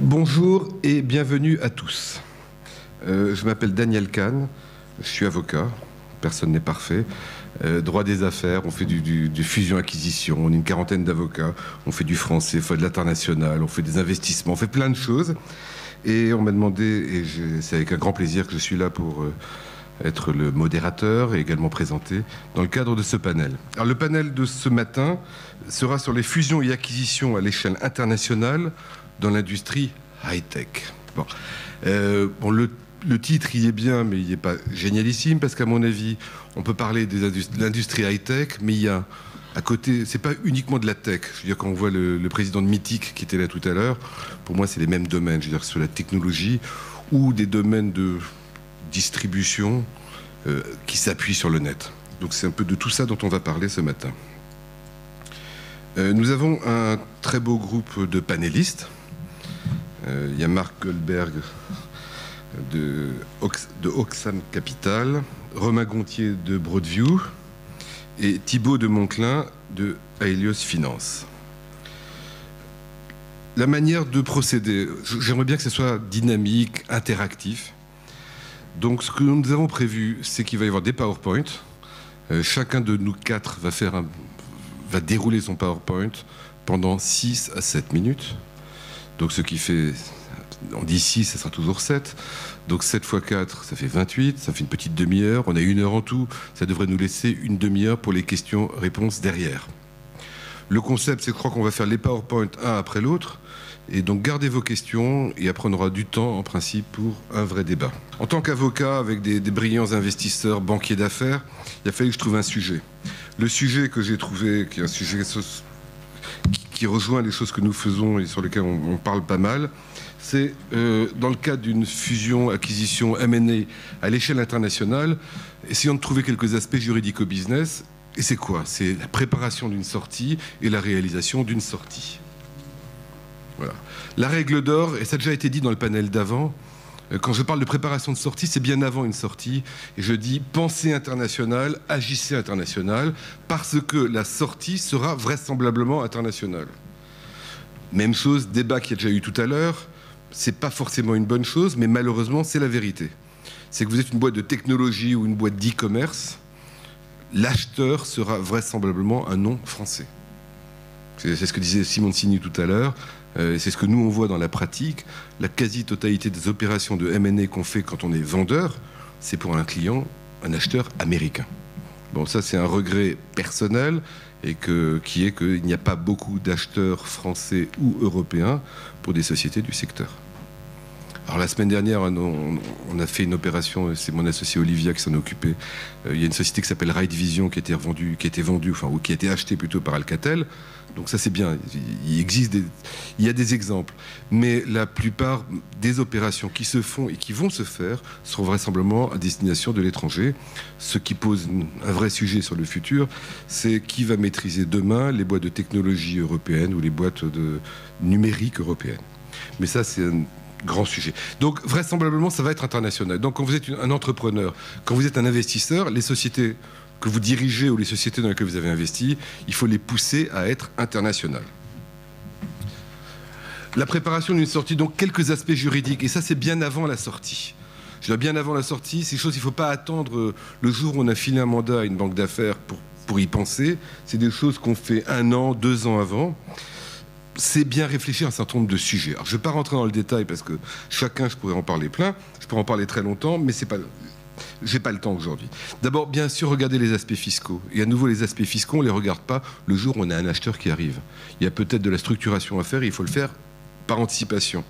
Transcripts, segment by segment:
Bonjour et bienvenue à tous. Je m'appelle Daniel Kahn, je suis avocat, personne n'est parfait. Droit des affaires, on fait du fusion-acquisition, on est une quarantaine d'avocats, on fait du français, on fait de l'international, on fait des investissements, on fait plein de choses. Et on m'a demandé, et c'est avec un grand plaisir que je suis là pour être le modérateur et également présenter dans le cadre de ce panel. Alors le panel de ce matin sera sur les fusions et acquisitions à l'échelle internationale dans l'industrie high-tech. Bon, le titre, il est bien, mais il n'est pas génialissime, parce qu'à mon avis, on peut parler de l'industrie high-tech, mais il y a à côté, c'est pas uniquement de la tech. Je veux dire, quand on voit le président de Mythic qui était là tout à l'heure, pour moi, c'est les mêmes domaines. Je veux dire, sur la technologie ou des domaines de distribution qui s'appuient sur le net. Donc c'est un peu de tout ça dont on va parler ce matin. Nous avons un très beau groupe de panélistes. Il y a Marc Goldberg de Oxfam Capital, Romain Gontier de Broadview et Thibaut de Monclin de Aelios Finance. La manière de procéder, j'aimerais bien que ce soit dynamique, interactif. Donc ce que nous avons prévu, c'est qu'il va y avoir des PowerPoint. Chacun de nous quatre va dérouler son PowerPoint pendant 6 à 7 minutes. Donc ce qui fait, on dit 6, ça sera toujours 7. Donc 7 x 4, ça fait 28, ça fait une petite demi-heure. On a 1 heure en tout, ça devrait nous laisser une demi-heure pour les questions-réponses derrière. Le concept, c'est que je crois qu'on va faire les PowerPoint un après l'autre. Et donc gardez vos questions et après on aura du temps en principe pour un vrai débat. En tant qu'avocat avec des brillants investisseurs, banquiers d'affaires, il a fallu que je trouve un sujet. Le sujet que j'ai trouvé, qui est un sujet qui rejoint les choses que nous faisons et sur lesquelles on parle pas mal, c'est dans le cadre d'une fusion-acquisition M&A à l'échelle internationale, essayons de trouver quelques aspects juridico-business. Et c'est quoi? C'est la préparation d'une sortie et la réalisation d'une sortie. Voilà. La règle d'or, et ça a déjà été dit dans le panel d'avant, quand je parle de préparation de sortie, c'est bien avant une sortie. Et je dis pensez international, agissez international, parce que la sortie sera vraisemblablement internationale. Même chose, débat qu'il y a déjà eu tout à l'heure, c'est pas forcément une bonne chose, mais malheureusement, c'est la vérité. C'est que vous êtes une boîte de technologie ou une boîte d'e-commerce, l'acheteur sera vraisemblablement un nom français. C'est ce que disait Simon Signy tout à l'heure. C'est ce que nous on voit dans la pratique. La quasi-totalité des opérations de M&A qu'on fait quand on est vendeur, c'est pour un client, un acheteur américain. Bon, ça c'est un regret personnel et qui est qu'il n'y a pas beaucoup d'acheteurs français ou européens pour des sociétés du secteur. Alors la semaine dernière, on a fait une opération, c'est mon associé Olivia qui s'en est occupé. Il y a une société qui s'appelle Ride Vision qui a été achetée plutôt par Alcatel. Donc ça c'est bien, il y a des exemples. Mais la plupart des opérations qui se font et qui vont se faire seront vraisemblablement à destination de l'étranger. Ce qui pose un vrai sujet sur le futur, c'est qui va maîtriser demain les boîtes de technologie européennes ou les boîtes de numérique européennes. Mais ça c'est un grand sujet. Donc vraisemblablement ça va être international. Donc quand vous êtes un entrepreneur, quand vous êtes un investisseur, les sociétés que vous dirigez ou les sociétés dans lesquelles vous avez investi, il faut les pousser à être internationales. La préparation d'une sortie, donc quelques aspects juridiques, et ça c'est bien avant la sortie. Je dis bien avant la sortie, ces choses, il ne faut pas attendre le jour où on a filé un mandat à une banque d'affaires pour y penser. C'est des choses qu'on fait 1 an, 2 ans avant. C'est bien réfléchir à un certain nombre de sujets. Alors je ne vais pas rentrer dans le détail parce que chacun, je pourrais en parler plein, je pourrais en parler très longtemps, mais c'est pas... J'ai pas le temps aujourd'hui. D'abord, bien sûr, regardez les aspects fiscaux. Et à nouveau, les aspects fiscaux, on ne les regarde pas le jour où on a un acheteur qui arrive. Il y a peut-être de la structuration à faire et il faut le faire par anticipation.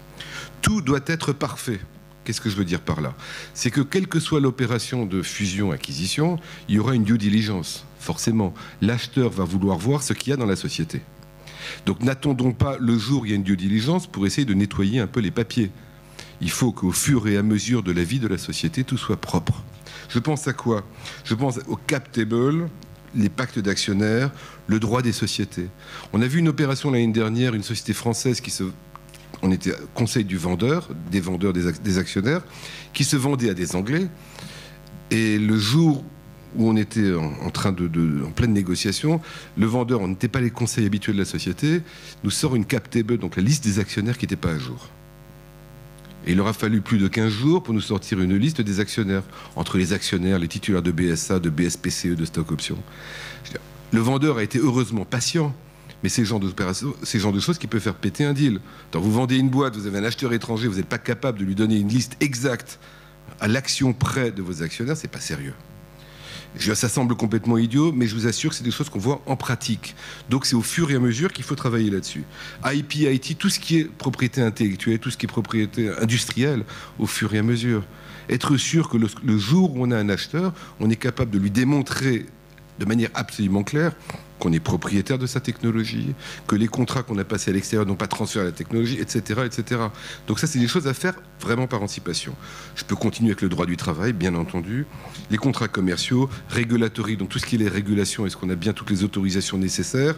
Tout doit être parfait. Qu'est-ce que je veux dire par là? C'est que quelle que soit l'opération de fusion-acquisition, il y aura une due diligence. Forcément, l'acheteur va vouloir voir ce qu'il y a dans la société. Donc n'attendons pas le jour où il y a une due diligence pour essayer de nettoyer un peu les papiers. Il faut qu'au fur et à mesure de la vie de la société, tout soit propre. Je pense à quoi? Je pense au cap table, les pactes d'actionnaires, le droit des sociétés. On a vu une opération l'année dernière, une société française on était conseil du vendeur, des vendeurs, des actionnaires, qui se vendait à des Anglais. Et le jour où on était en pleine négociation, le vendeur, on n'était pas les conseils habituels de la société, nous sort une cap table, donc la liste des actionnaires qui n'était pas à jour. Et il aura fallu plus de 15 jours pour nous sortir une liste des actionnaires, entre les actionnaires, les titulaires de BSA, de BSPCE, de stock options. Le vendeur a été heureusement patient, mais c'est le genre de choses qui peut faire péter un deal. Quand vous vendez une boîte, vous avez un acheteur étranger, vous n'êtes pas capable de lui donner une liste exacte à l'action près de vos actionnaires, c'est pas sérieux. Ça semble complètement idiot, mais je vous assure que c'est des choses qu'on voit en pratique. Donc c'est au fur et à mesure qu'il faut travailler là-dessus. IP, IT, tout ce qui est propriété intellectuelle, tout ce qui est propriété industrielle, au fur et à mesure. Être sûr que le jour où on a un acheteur, on est capable de lui démontrer de manière absolument claire qu'on est propriétaire de sa technologie, que les contrats qu'on a passés à l'extérieur n'ont pas transféré la technologie, etc., etc. Donc ça, c'est des choses à faire vraiment par anticipation. Je peux continuer avec le droit du travail, bien entendu, les contrats commerciaux, régulatory, donc tout ce qui est les régulations, est-ce qu'on a bien toutes les autorisations nécessaires.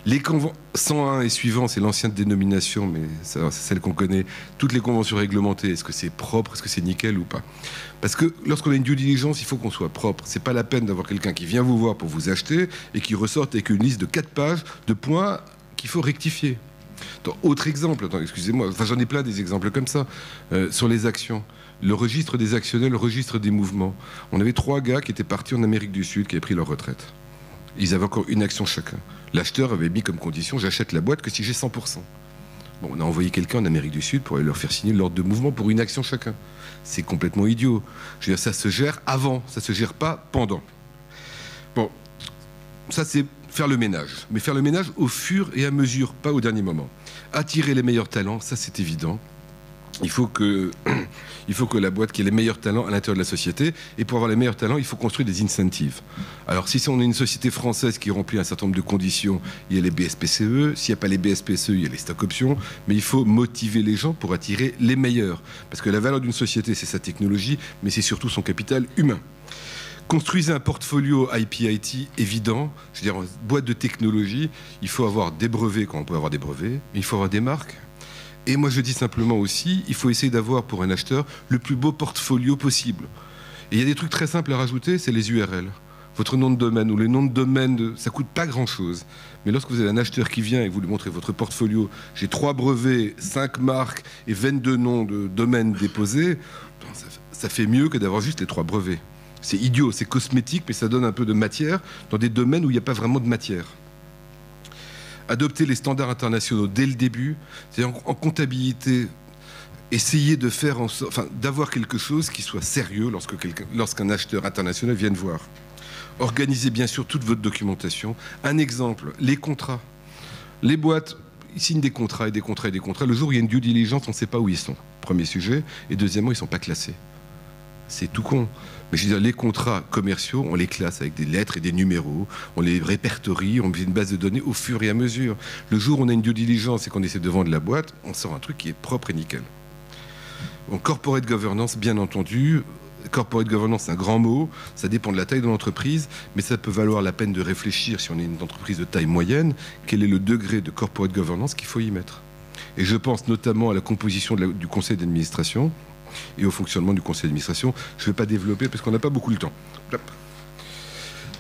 Les 101 et suivants, c'est l'ancienne dénomination, mais c'est celle qu'on connaît, toutes les conventions réglementées, est-ce que c'est propre, est-ce que c'est nickel ou pas? Parce que lorsqu'on a une due diligence, il faut qu'on soit propre. C'est pas la peine d'avoir quelqu'un qui vient vous voir pour vous acheter et qui ressorte avec une liste de 4 pages de points qu'il faut rectifier. Autre exemple, excusez-moi, enfin, j'en ai plein des exemples comme ça, sur les actions. Le registre des actionnaires, le registre des mouvements. On avait 3 gars qui étaient partis en Amérique du Sud, qui avaient pris leur retraite. Ils avaient encore une action chacun. L'acheteur avait mis comme condition, j'achète la boîte que si j'ai 100%. Bon, on a envoyé quelqu'un en Amérique du Sud pour aller leur faire signer l'ordre de mouvement pour une action chacun. C'est complètement idiot. Je veux dire, ça se gère avant, ça se gère pas pendant. Bon, ça c'est faire le ménage. Mais faire le ménage au fur et à mesure, pas au dernier moment. Attirer les meilleurs talents, ça c'est évident. Il faut que la boîte qui ait les meilleurs talents à l'intérieur de la société. Et pour avoir les meilleurs talents, il faut construire des incentives. Alors, si on est une société française qui remplit un certain nombre de conditions, il y a les BSPCE. S'il n'y a pas les BSPCE, il y a les stock options. Mais il faut motiver les gens pour attirer les meilleurs. Parce que la valeur d'une société, c'est sa technologie, mais c'est surtout son capital humain. Construisez un portfolio IP-IT évident. Je veux dire, en boîte de technologie, il faut avoir des brevets quand on peut avoir des brevets. Mais il faut avoir des marques. Et moi, je dis simplement aussi, il faut essayer d'avoir pour un acheteur le plus beau portfolio possible. Et il y a des trucs très simples à rajouter, c'est les URL. Votre nom de domaine ou les noms de domaine, ça coûte pas grand-chose. Mais lorsque vous avez un acheteur qui vient et que vous lui montrez votre portfolio, j'ai 3 brevets, 5 marques et 22 noms de domaines déposés, ça fait mieux que d'avoir juste les 3 brevets. C'est idiot, c'est cosmétique, mais ça donne un peu de matière dans des domaines où il n'y a pas vraiment de matière. Adopter les standards internationaux dès le début, c'est-à-dire en comptabilité, essayer de faire d'avoir quelque chose qui soit sérieux lorsqu'un acheteur international vienne voir. Organisez bien sûr toute votre documentation. Un exemple, les contrats. Les boîtes, ils signent des contrats et des contrats et des contrats. Le jour où il y a une due diligence, on ne sait pas où ils sont. Premier sujet. Et deuxièmement, ils ne sont pas classés. C'est tout con. Mais je veux dire, les contrats commerciaux, on les classe avec des lettres et des numéros, on les répertorie, on fait une base de données au fur et à mesure. Le jour où on a une due diligence et qu'on essaie de vendre la boîte, on sort un truc qui est propre et nickel. Donc, corporate governance, bien entendu. Corporate governance, c'est un grand mot. Ça dépend de la taille de l'entreprise, mais ça peut valoir la peine de réfléchir, si on est une entreprise de taille moyenne, quel est le degré de corporate governance qu'il faut y mettre. Et je pense notamment à la composition du conseil d'administration et au fonctionnement du conseil d'administration. Je ne vais pas développer parce qu'on n'a pas beaucoup le temps.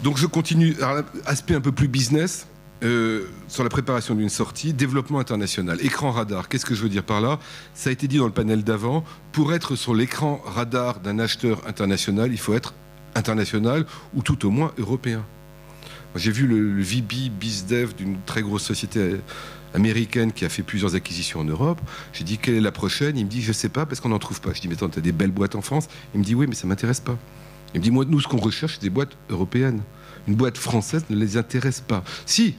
Donc je continue. Alors, aspect un peu plus business, sur la préparation d'une sortie, développement international. Écran radar, qu'est-ce que je veux dire par là? Ça a été dit dans le panel d'avant, pour être sur l'écran radar d'un acheteur international, il faut être international ou tout au moins européen. J'ai vu le VP BizDev d'une très grosse société américaine qui a fait plusieurs acquisitions en Europe. J'ai dit, quelle est la prochaine? Il me dit, je ne sais pas, parce qu'on n'en trouve pas. Je dis, mais attends, tu as des belles boîtes en France? Il me dit, oui, mais ça ne m'intéresse pas. Il me dit, moi, nous, ce qu'on recherche, c'est des boîtes européennes. Une boîte française ne les intéresse pas. Si,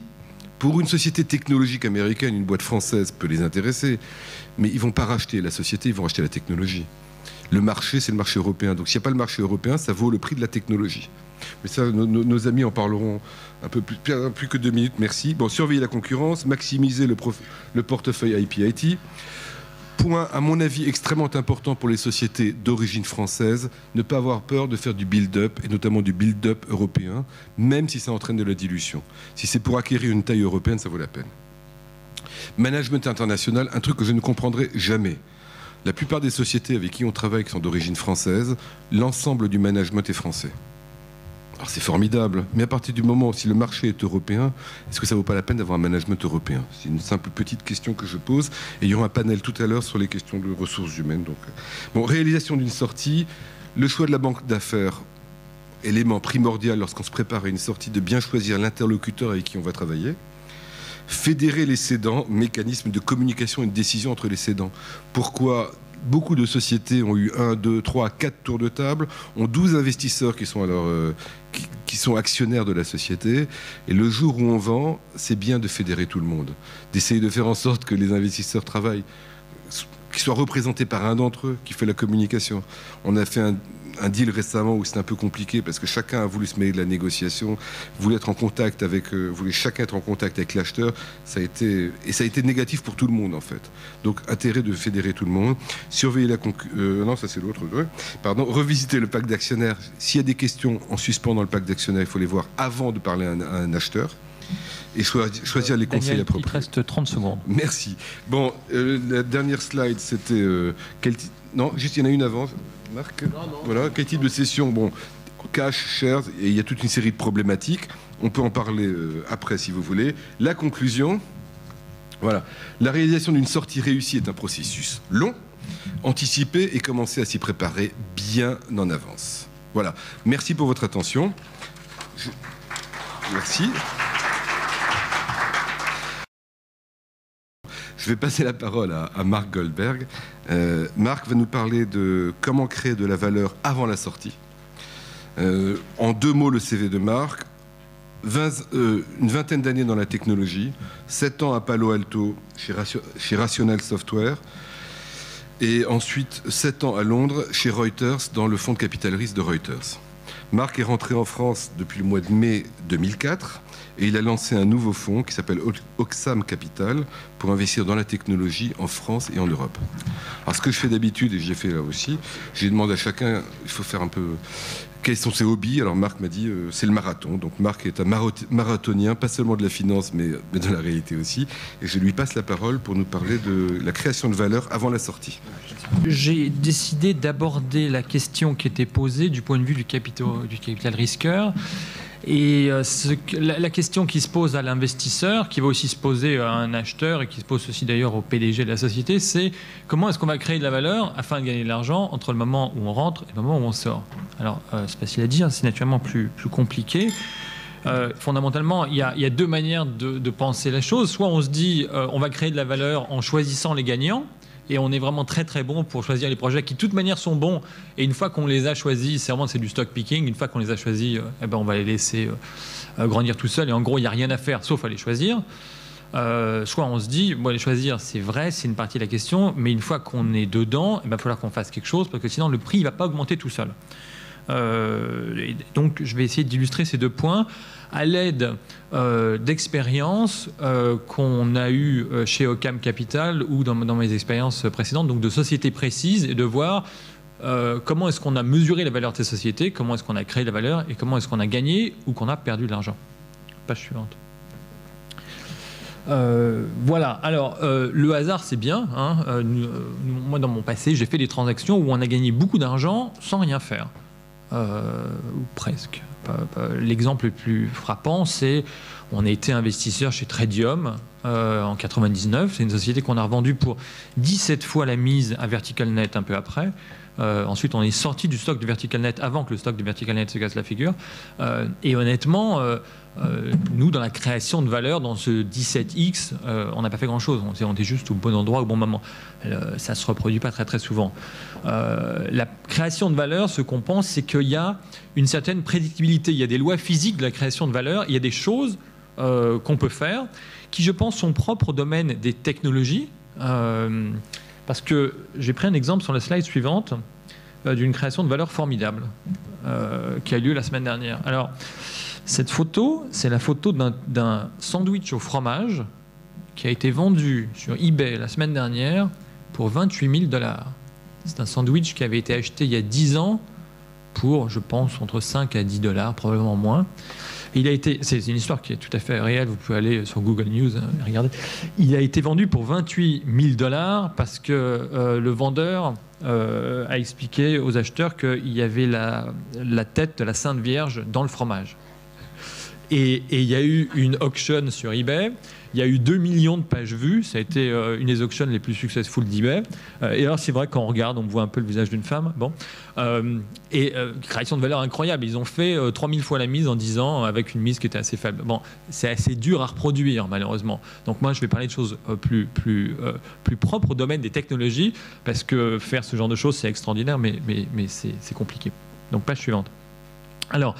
pour une société technologique américaine, une boîte française peut les intéresser, mais ils ne vont pas racheter la société, ils vont racheter la technologie. Le marché, c'est le marché européen. Donc, s'il n'y a pas le marché européen, ça vaut le prix de la technologie. Mais ça, nos amis en parleront un peu plus que 2 minutes, merci. Bon, surveiller la concurrence, maximiser le portefeuille IP-IT. Point, à mon avis, extrêmement important pour les sociétés d'origine française, ne pas avoir peur de faire du build-up, et notamment du build-up européen, même si ça entraîne de la dilution. Si c'est pour acquérir une taille européenne, ça vaut la peine. Management international, un truc que je ne comprendrai jamais. La plupart des sociétés avec qui on travaille qui sont d'origine française, l'ensemble du management est français. Alors c'est formidable, mais à partir du moment où si le marché est européen, est-ce que ça vaut pas la peine d'avoir un management européen? C'est une simple petite question que je pose. Et il y aura un panel tout à l'heure sur les questions de ressources humaines. Donc, bon, réalisation d'une sortie, le choix de la banque d'affaires, élément primordial lorsqu'on se prépare à une sortie, de bien choisir l'interlocuteur avec qui on va travailler. Fédérer les cédants, mécanisme de communication et de décision entre les cédants. Pourquoi beaucoup de sociétés ont eu 1, 2, 3, 4 tours de table, ont 12 investisseurs qui sont, qui sont actionnaires de la société. Et le jour où on vend, c'est bien de fédérer tout le monde, d'essayer de faire en sorte que les investisseurs travaillent, qu'ils soient représentés par un d'entre eux qui fait la communication. On a fait un deal récemment où c'était un peu compliqué parce que chacun a voulu se mêler de la négociation, voulait être en contact avec, voulait chacun être en contact avec l'acheteur. Ça a été négatif pour tout le monde en fait. Donc intérêt de fédérer tout le monde, surveiller la non ça c'est l'autre, pardon, revisiter le pacte d'actionnaires. S'il y a des questions en suspens dans le pacte d'actionnaires, il faut les voir avant de parler à un acheteur. Et choisir les conseils appropriés. Il reste 30 secondes. Merci. Bon, la dernière slide, c'était... non, juste il y en a une avant, Marc. Non. Voilà, quel type de cession? Bon, cash, shares, et il y a toute une série de problématiques. On peut en parler après si vous voulez. La conclusion, voilà. La réalisation d'une sortie réussie est un processus long, anticipé et commencer à s'y préparer bien en avance. Voilà. Merci pour votre attention. Merci. Je vais passer la parole à Marc Goldberg. Marc va nous parler de comment créer de la valeur avant la sortie. En 2 mots, le CV de Marc. Une vingtaine d'années dans la technologie, 7 ans à Palo Alto chez Rational Software, et ensuite 7 ans à Londres chez Reuters dans le fonds de capital risque de Reuters. Marc est rentré en France depuis le mois de mai 2004. Et il a lancé un nouveau fonds qui s'appelle Oxam Capital pour investir dans la technologie en France et en Europe. Alors ce que je fais d'habitude, et j'ai fait là aussi, j'ai demandé à chacun, il faut faire un peu... Quels sont ses hobbies? Alors Marc m'a dit, c'est le marathon. Donc Marc est un marathonien, pas seulement de la finance, mais de la réalité aussi. Et je lui passe la parole pour nous parler de la création de valeur avant la sortie. J'ai décidé d'aborder la question qui était posée du point de vue du capital risqueur. Et la question qui se pose à l'investisseur, qui va aussi se poser à un acheteur et qui se pose aussi d'ailleurs au PDG de la société, c'est comment est-ce qu'on va créer de la valeur afin de gagner de l'argent entre le moment où on rentre et le moment où on sort. Alors, c'est facile à dire, c'est naturellement plus compliqué. Fondamentalement, il y a 2 manières de penser la chose. Soit on se dit, on va créer de la valeur en choisissant les gagnants, et on est vraiment très très bon pour choisir les projets qui de toute manière sont bons, et une fois qu'on les a choisis, c'est du stock picking, une fois qu'on les a choisis, on va les laisser grandir tout seuls, et en gros il n'y a rien à faire sauf à les choisir. Soit on se dit, bon, les choisir c'est vrai, c'est une partie de la question, mais une fois qu'on est dedans, il va falloir qu'on fasse quelque chose, parce que sinon le prix ne va pas augmenter tout seul. Donc je vais essayer d'illustrer ces 2 points à l'aide d'expériences qu'on a eues chez Oxam Capital ou dans mes expériences précédentes, donc de sociétés précises, et de voir comment est-ce qu'on a mesuré la valeur de ces sociétés, comment est-ce qu'on a créé la valeur et comment est-ce qu'on a gagné ou qu'on a perdu de l'argent. Page suivante. Voilà, alors le hasard c'est bien, hein. Moi dans mon passé j'ai fait des transactions où on a gagné beaucoup d'argent sans rien faire, ou presque. L'exemple le plus frappant, c'est on a été investisseur chez Tradium en 99. C'est une société qu'on a revendue pour 17 fois la mise à VerticalNet un peu après. Ensuite, on est sorti du stock de VerticalNet avant que le stock de VerticalNet se casse la figure. Et honnêtement, nous, dans la création de valeur, dans ce 17X, on n'a pas fait grand-chose. On était juste au bon endroit, au bon moment. Ça ne se reproduit pas très, très souvent. La création de valeur, ce qu'on pense, c'est qu'il y a une certaine prédictibilité. Il y a des lois physiques de la création de valeur. Il y a des choses qu'on peut faire qui, je pense, sont propres au domaine des technologies. Parce que j'ai pris un exemple sur la slide suivante d'une création de valeur formidable qui a lieu la semaine dernière. Alors, cette photo, c'est la photo d'un sandwich au fromage qui a été vendu sur eBay la semaine dernière pour 28 000 $. C'est un sandwich qui avait été acheté il y a 10 ans pour, je pense, entre 5 à 10 $, probablement moins. C'est une histoire qui est tout à fait réelle, vous pouvez aller sur Google News et regarder. Il a été vendu pour $28 000 parce que le vendeur a expliqué aux acheteurs qu'il y avait la tête de la Sainte Vierge dans le fromage. Et il y a eu une auction sur eBay. Il y a eu 2 millions de pages vues. Ça a été une des auctions les plus successful d'eBay. Et alors, c'est vrai, quand on regarde, on voit un peu le visage d'une femme. Bon. Création de valeur incroyable. Ils ont fait 3000 fois la mise en 10 ans avec une mise qui était assez faible. Bon, c'est assez dur à reproduire, malheureusement. Donc, moi, je vais parler de choses plus propres au domaine des technologies, parce que faire ce genre de choses, c'est extraordinaire, mais c'est compliqué. Donc, page suivante. Alors,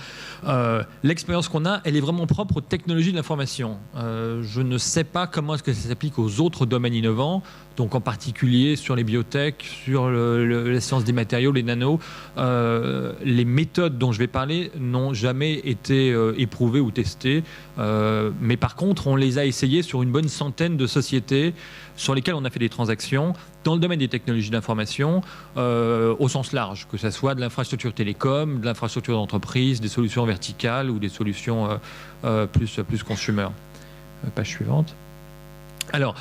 l'expérience qu'on a, elle est vraiment propre aux technologies de l'information. Je ne sais pas comment est-ce que ça s'applique aux autres domaines innovants, donc en particulier sur les biotech, sur la science des matériaux, les nanos. Les méthodes dont je vais parler n'ont jamais été éprouvées ou testées, mais par contre, on les a essayées sur une bonne centaine de sociétés sur lesquelles on a fait des transactions dans le domaine des technologies d'information au sens large, que ce soit de l'infrastructure télécom, de l'infrastructure d'entreprise, des solutions verticales ou des solutions plus consumer. Page suivante. Alors,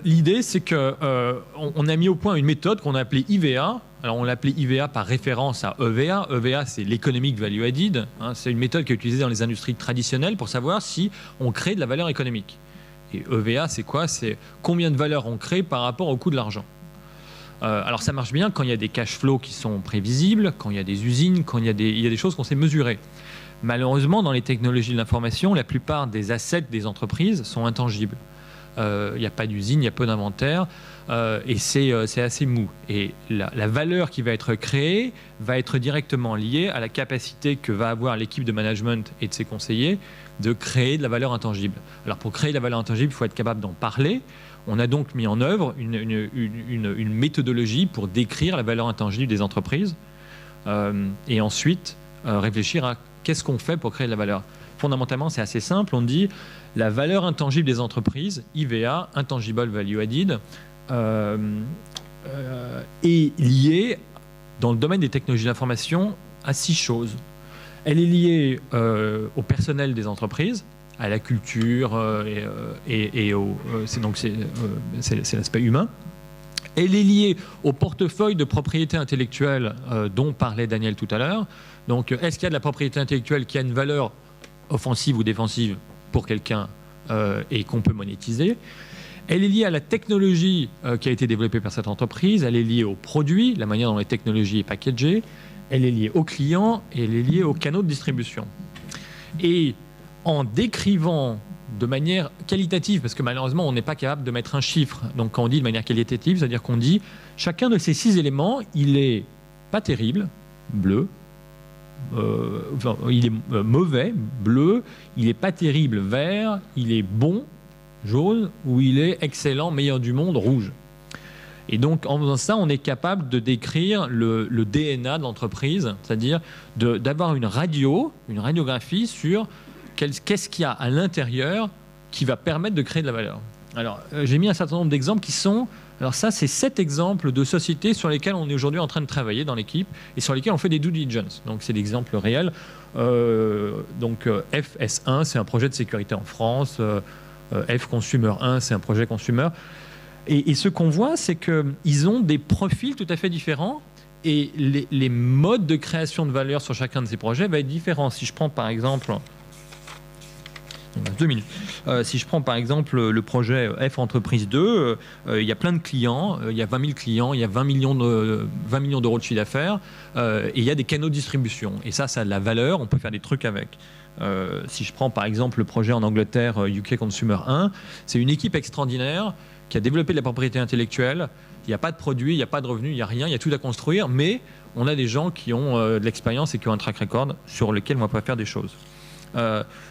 l'idée, c'est qu'on a mis au point une méthode qu'on a appelée IVA. Alors, on l'a appelée IVA par référence à EVA. EVA, c'est l'Economic Value Added. C'est une méthode qui est utilisée dans les industries traditionnelles pour savoir si on crée de la valeur économique. Et EVA, c'est quoi? C'est combien de valeur on crée par rapport au coût de l'argent. Alors ça marche bien quand il y a des cash flows qui sont prévisibles, quand il y a des usines, quand il y a des choses qu'on sait mesurer. Malheureusement, dans les technologies de l'information, la plupart des assets des entreprises sont intangibles. Il n'y a pas d'usine, il y a peu d'inventaire, et c'est assez mou. Et la valeur qui va être créée va être directement liée à la capacité que va avoir l'équipe de management et de ses conseillers de créer de la valeur intangible. Alors pour créer de la valeur intangible, il faut être capable d'en parler. On a donc mis en œuvre une méthodologie pour décrire la valeur intangible des entreprises et ensuite réfléchir à qu'est-ce qu'on fait pour créer de la valeur. Fondamentalement, c'est assez simple. On dit la valeur intangible des entreprises, IVA, Intangible Value Added, est liée, dans le domaine des technologies d'information, à 6 choses. Elle est liée au personnel des entreprises, à la culture c'est l'aspect humain. Elle est liée au portefeuille de propriété intellectuelle dont parlait Daniel tout à l'heure. Donc, est-ce qu'il y a de la propriété intellectuelle qui a une valeur offensive ou défensive pour quelqu'un et qu'on peut monétiser? Elle est liée à la technologie qui a été développée par cette entreprise. Elle est liée au produit, la manière dont la technologie est packagée. Elle est liée aux clients et elle est liée aux canaux de distribution. Et en décrivant de manière qualitative, parce que malheureusement on n'est pas capable de mettre un chiffre, donc quand on dit de manière qualitative, c'est-à-dire qu'on dit chacun de ces 6 éléments, il est pas terrible, bleu, il est mauvais, bleu, il est pas terrible, vert, il est bon, jaune, ou il est excellent, meilleur du monde, rouge. Et donc, en faisant ça, on est capable de décrire le DNA de l'entreprise, c'est-à-dire d'avoir une radiographie sur qu'est-ce qu'il y a à l'intérieur qui va permettre de créer de la valeur. Alors, j'ai mis un certain nombre d'exemples qui sont... Alors ça, c'est 7 exemples de sociétés sur lesquelles on est aujourd'hui en train de travailler dans l'équipe et sur lesquelles on fait des due diligence. Donc, c'est des exemples réels. FS1, c'est un projet de sécurité en France. F Consumer 1, c'est un projet consumer. Et ce qu'on voit, c'est qu'ils ont des profils tout à fait différents et les modes de création de valeur sur chacun de ces projets va être différent. Si je prends par exemple... 2 minutes. Si je prends par exemple le projet F Entreprise 2, il y a plein de clients, il y a 20 000 clients, il y a 20 millions d'euros de chiffre d'affaires et il y a des canaux de distribution. Et ça a de la valeur, on peut faire des trucs avec. Si je prends par exemple le projet en Angleterre UK Consumer 1, c'est une équipe extraordinaire qui a développé de la propriété intellectuelle. Il n'y a pas de produit, il n'y a pas de revenus, il n'y a rien, il y a tout à construire, mais on a des gens qui ont de l'expérience et qui ont un track record sur lequel on va pas faire des choses.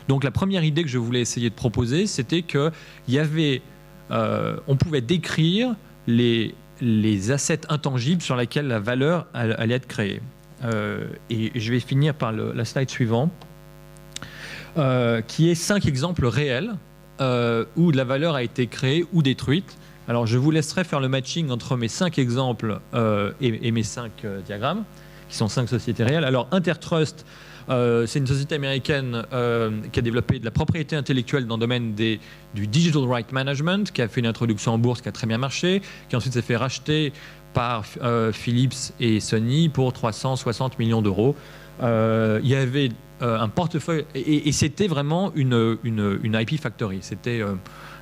Donc la première idée que je voulais essayer de proposer, c'était qu'il y avait, on pouvait décrire les assets intangibles sur lesquels la valeur allait être créée. Et je vais finir par la slide suivante, qui est 5 exemples réels où la valeur a été créée ou détruite. Alors je vous laisserai faire le matching entre mes 5 exemples et mes 5 diagrammes, qui sont 5 sociétés réelles. Alors Intertrust, C'est une société américaine qui a développé de la propriété intellectuelle dans le domaine du Digital Right Management, qui a fait une introduction en bourse qui a très bien marché, qui ensuite s'est fait racheter par Philips et Sony pour 360 millions d'euros. Il y avait un portefeuille, et c'était vraiment une IP factory. C'était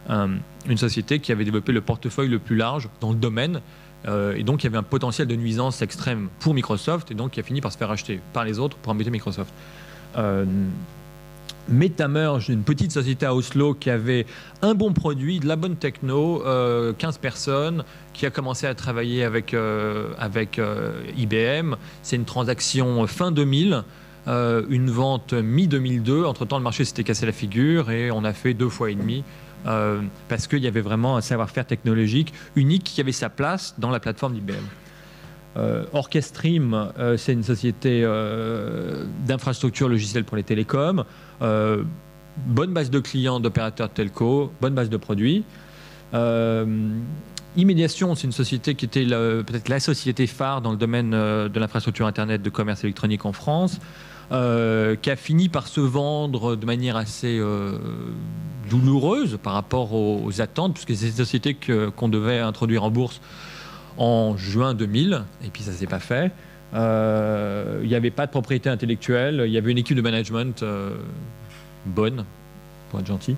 une société qui avait développé le portefeuille le plus large dans le domaine. Et donc, il y avait un potentiel de nuisance extrême pour Microsoft, et donc qui a fini par se faire racheter par les autres pour embêter Microsoft. Metamerge, une petite société à Oslo qui avait un bon produit, de la bonne techno, 15 personnes, qui a commencé à travailler avec IBM. C'est une transaction fin 2000, une vente mi-2002. Entre-temps, le marché s'était cassé la figure et on a fait 2 fois et demi. Parce qu'il y avait vraiment un savoir-faire technologique unique qui avait sa place dans la plateforme d'IBM. Orchestream, c'est une société d'infrastructure logicielle pour les télécoms. Bonne base de clients d'opérateurs telco, bonne base de produits. Immediation, c'est une société qui était peut-être la société phare dans le domaine de l'infrastructure Internet de commerce électronique en France. Qui a fini par se vendre de manière assez douloureuse par rapport aux attentes, puisque c'est une société qu'on devait introduire en bourse en juin 2000, et puis ça ne s'est pas fait. Il n'y avait pas de propriété intellectuelle, il y avait une équipe de management bonne, pour être gentil.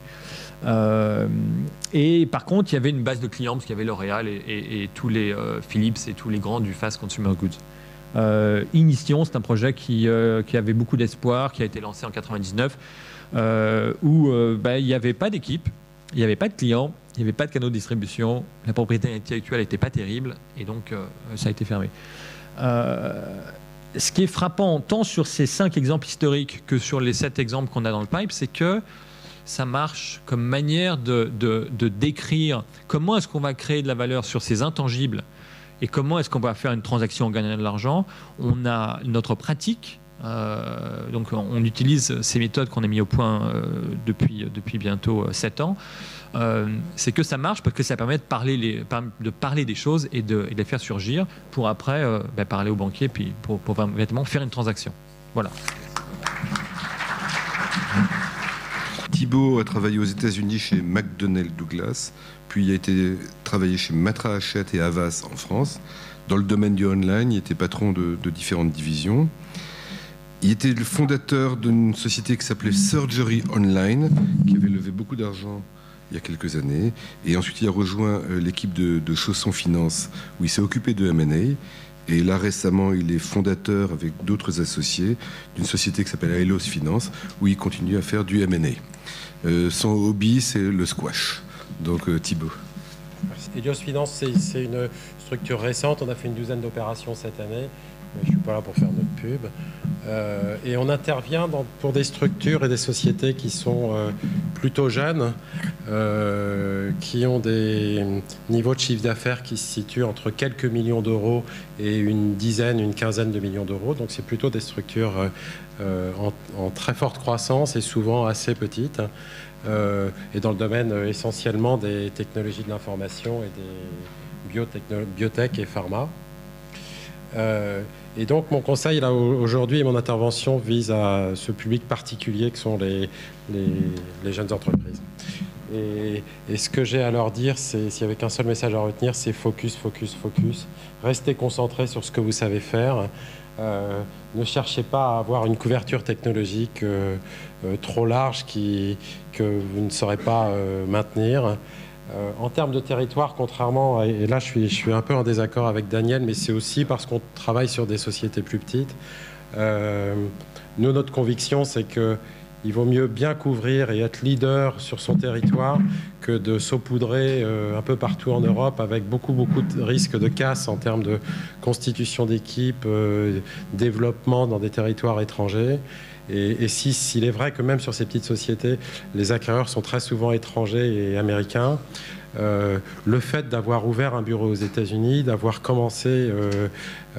Et par contre, il y avait une base de clients, parce qu'il y avait L'Oréal et tous les Philips et tous les grands du fast consumer goods. Ignition, c'est un projet qui avait beaucoup d'espoir, qui a été lancé en 99, où il n'y avait pas d'équipe, il n'y avait pas de clients, il n'y avait pas de canaux de distribution, la propriété intellectuelle n'était pas terrible, et donc ça a été fermé. Ce qui est frappant, tant sur ces 5 exemples historiques que sur les 7 exemples qu'on a dans le pipe, c'est que ça marche comme manière de décrire comment est-ce qu'on va créer de la valeur sur ces intangibles. Et comment est-ce qu'on va faire une transaction en gagnant de l'argent? On a notre pratique, donc on utilise ces méthodes qu'on a mis au point depuis bientôt 7 ans. C'est que ça marche parce que ça permet de parler des choses et de les faire surgir pour après parler au banquier puis pour vraiment faire une transaction. Voilà. Thibault a travaillé aux États-Unis chez McDonnell Douglas, puis il a travaillé chez Matra Hachette et Havas en France. Dans le domaine du online, il était patron de différentes divisions. Il était le fondateur d'une société qui s'appelait Surgery Online, qui avait levé beaucoup d'argent il y a quelques années. Et ensuite, il a rejoint l'équipe de Chausson Finance, où il s'est occupé de M&A. Et là, récemment, il est fondateur, avec d'autres associés, d'une société qui s'appelle Aelos Finance, où il continue à faire du M&A. Son hobby, c'est le squash. Donc, Thibault. Aelos Finance, c'est une structure récente. On a fait une 12aine d'opérations cette année. Je ne suis pas là pour faire notre pub. Et on intervient pour des structures et des sociétés qui sont plutôt jeunes, qui ont des niveaux de chiffre d'affaires qui se situent entre quelques millions d'euros et une quinzaine de millions d'euros. Donc c'est plutôt des structures en très forte croissance et souvent assez petites. Et dans le domaine essentiellement des technologies de l'information et des biotech et pharma. Et donc mon conseil là aujourd'hui et mon intervention vise à ce public particulier que sont les jeunes entreprises. Et ce que j'ai à leur dire, c'est, s'il n'y avait qu'un seul message à retenir, c'est focus, focus, focus. Restez concentrés sur ce que vous savez faire. Ne cherchez pas à avoir une couverture technologique trop large que vous ne saurez pas maintenir. En termes de territoire, contrairement, et là je suis un peu en désaccord avec Daniel, mais c'est aussi parce qu'on travaille sur des sociétés plus petites. Nous, notre conviction, c'est qu'il vaut mieux bien couvrir et être leader sur son territoire que de saupoudrer un peu partout en Europe avec beaucoup de risques de casse en termes de constitution d'équipes, développement dans des territoires étrangers. Et s'il est vrai que même sur ces petites sociétés, les acquéreurs sont très souvent étrangers et américains, le fait d'avoir ouvert un bureau aux États-Unis, d'avoir commencé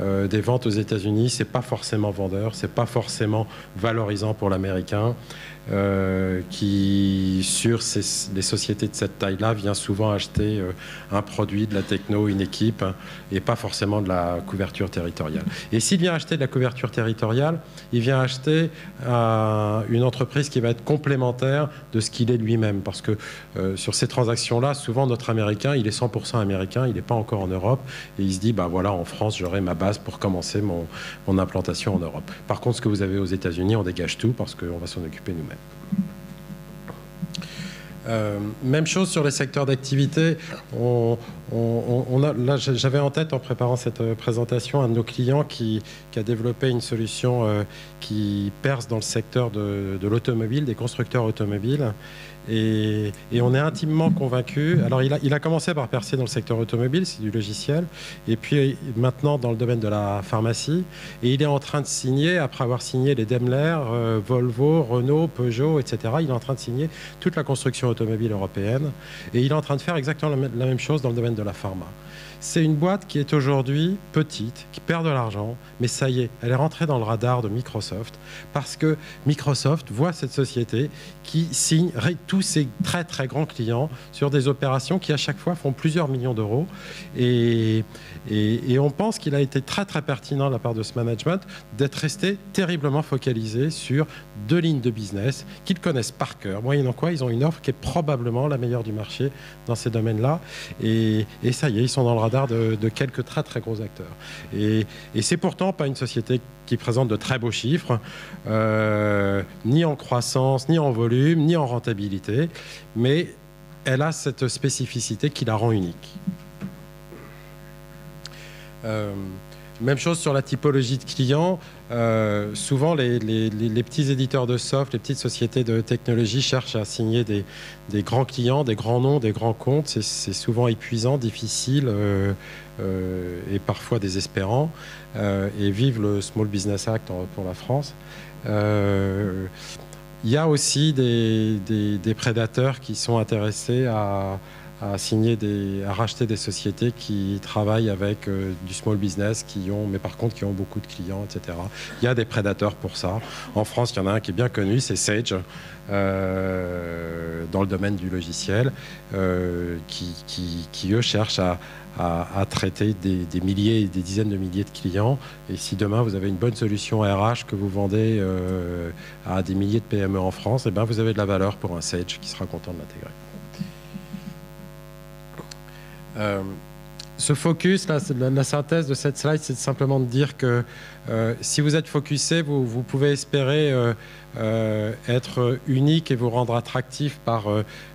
des ventes aux États-Unis, c'est pas forcément vendeur, c'est pas forcément valorisant pour l'Américain. qui, sur les sociétés de cette taille-là, vient souvent acheter un produit, de la techno, une équipe, et pas forcément de la couverture territoriale. Et s'il vient acheter de la couverture territoriale, il vient acheter une entreprise qui va être complémentaire de ce qu'il est lui-même. Parce que sur ces transactions-là, souvent notre Américain, il est 100% américain, il n'est pas encore en Europe, et il se dit, bah voilà, en France, j'aurai ma base pour commencer mon implantation en Europe. Par contre, ce que vous avez aux États-Unis, on dégage tout parce qu'on va s'en occuper nous-mêmes. Même chose sur les secteurs d'activité. Là, j'avais en tête, en préparant cette présentation, un de nos clients qui a développé une solution qui perce dans le secteur de l'automobile, des constructeurs automobiles. Et on est intimement convaincu. Alors, il a commencé par percer dans le secteur automobile, c'est du logiciel, et puis maintenant dans le domaine de la pharmacie. Et il est en train de signer, après avoir signé les Daimler, Volvo, Renault, Peugeot, etc., il est en train de signer toute la construction automobile européenne. Et il est en train de faire exactement la même chose dans le domaine de la pharma. C'est une boîte qui est aujourd'hui petite, qui perd de l'argent, mais ça y est, elle est rentrée dans le radar de Microsoft parce que Microsoft voit cette société qui signe tous ses très très grands clients sur des opérations qui à chaque fois font plusieurs millions d'euros. Et on pense qu'il a été très très pertinent de la part de ce management d'être resté terriblement focalisé sur 2 lignes de business qu'ils connaissent par cœur, moyennant quoi ils ont une offre qui est probablement la meilleure du marché dans ces domaines-là. Et ça y est, ils sont dans le radar de quelques très très gros acteurs. Et c'est pourtant pas une société qui présente de très beaux chiffres, ni en croissance, ni en volume, ni en rentabilité, mais elle a cette spécificité qui la rend unique. Même chose sur la typologie de clients. Souvent, les petits éditeurs de soft, les petites sociétés de technologie cherchent à signer des grands clients, des grands noms, des grands comptes. C'est souvent épuisant, difficile et parfois désespérant. Et vive le Small Business Act pour la France. Il y a aussi des prédateurs qui sont intéressés à racheter des sociétés qui travaillent avec du small business, mais par contre qui ont beaucoup de clients, etc. Il y a des prédateurs pour ça. En France, il y en a un qui est bien connu, c'est Sage, dans le domaine du logiciel, qui eux cherchent à traiter des milliers et des dizaines de milliers de clients. Et si demain vous avez une bonne solution RH que vous vendez à des milliers de PME en France, eh ben vous avez de la valeur pour un Sage qui sera content de l'intégrer. Ce focus, la synthèse de cette slide, c'est simplement de dire que si vous êtes focusé, vous pouvez espérer être unique et vous rendre attractif par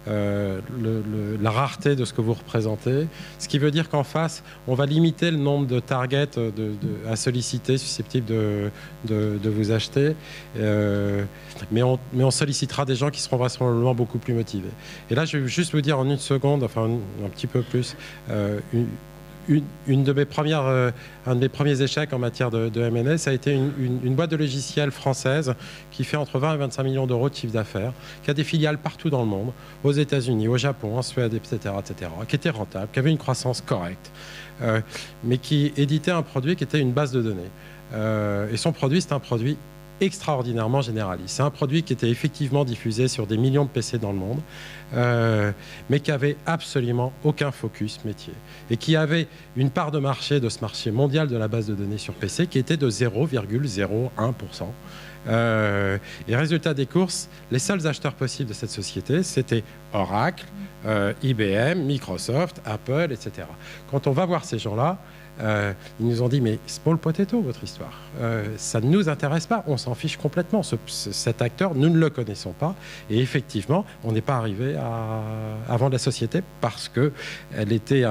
la rareté de ce que vous représentez. Ce qui veut dire qu'en face, on va limiter le nombre de targets à solliciter, susceptibles de vous acheter. Mais on sollicitera des gens qui seront vraisemblablement beaucoup plus motivés. Et là, je vais juste vous dire en une seconde, enfin un petit peu plus, un de mes premiers échecs en matière de M&A, ça a été une boîte de logiciels française qui fait entre 20 et 25 millions d'euros de chiffre d'affaires, qui a des filiales partout dans le monde, aux États-Unis, au Japon, en Suède, etc., qui était rentable, qui avait une croissance correcte, mais qui éditait un produit qui était une base de données. Et son produit, c'est un produit extraordinairement généraliste. C'est un produit qui était effectivement diffusé sur des millions de PC dans le monde, mais qui avait absolument aucun focus métier et qui avait une part de marché de ce marché mondial de la base de données sur PC qui était de 0,01%. Et résultat des courses, les seuls acheteurs possibles de cette société, c'était Oracle, IBM, Microsoft, Apple, etc. Quand on va voir ces gens-là, ils nous ont dit, mais small potato, votre histoire. Ça ne nous intéresse pas, on s'en fiche complètement. Cet acteur, nous ne le connaissons pas. Et effectivement, on n'est pas arrivé à vendre la société parce qu'elle était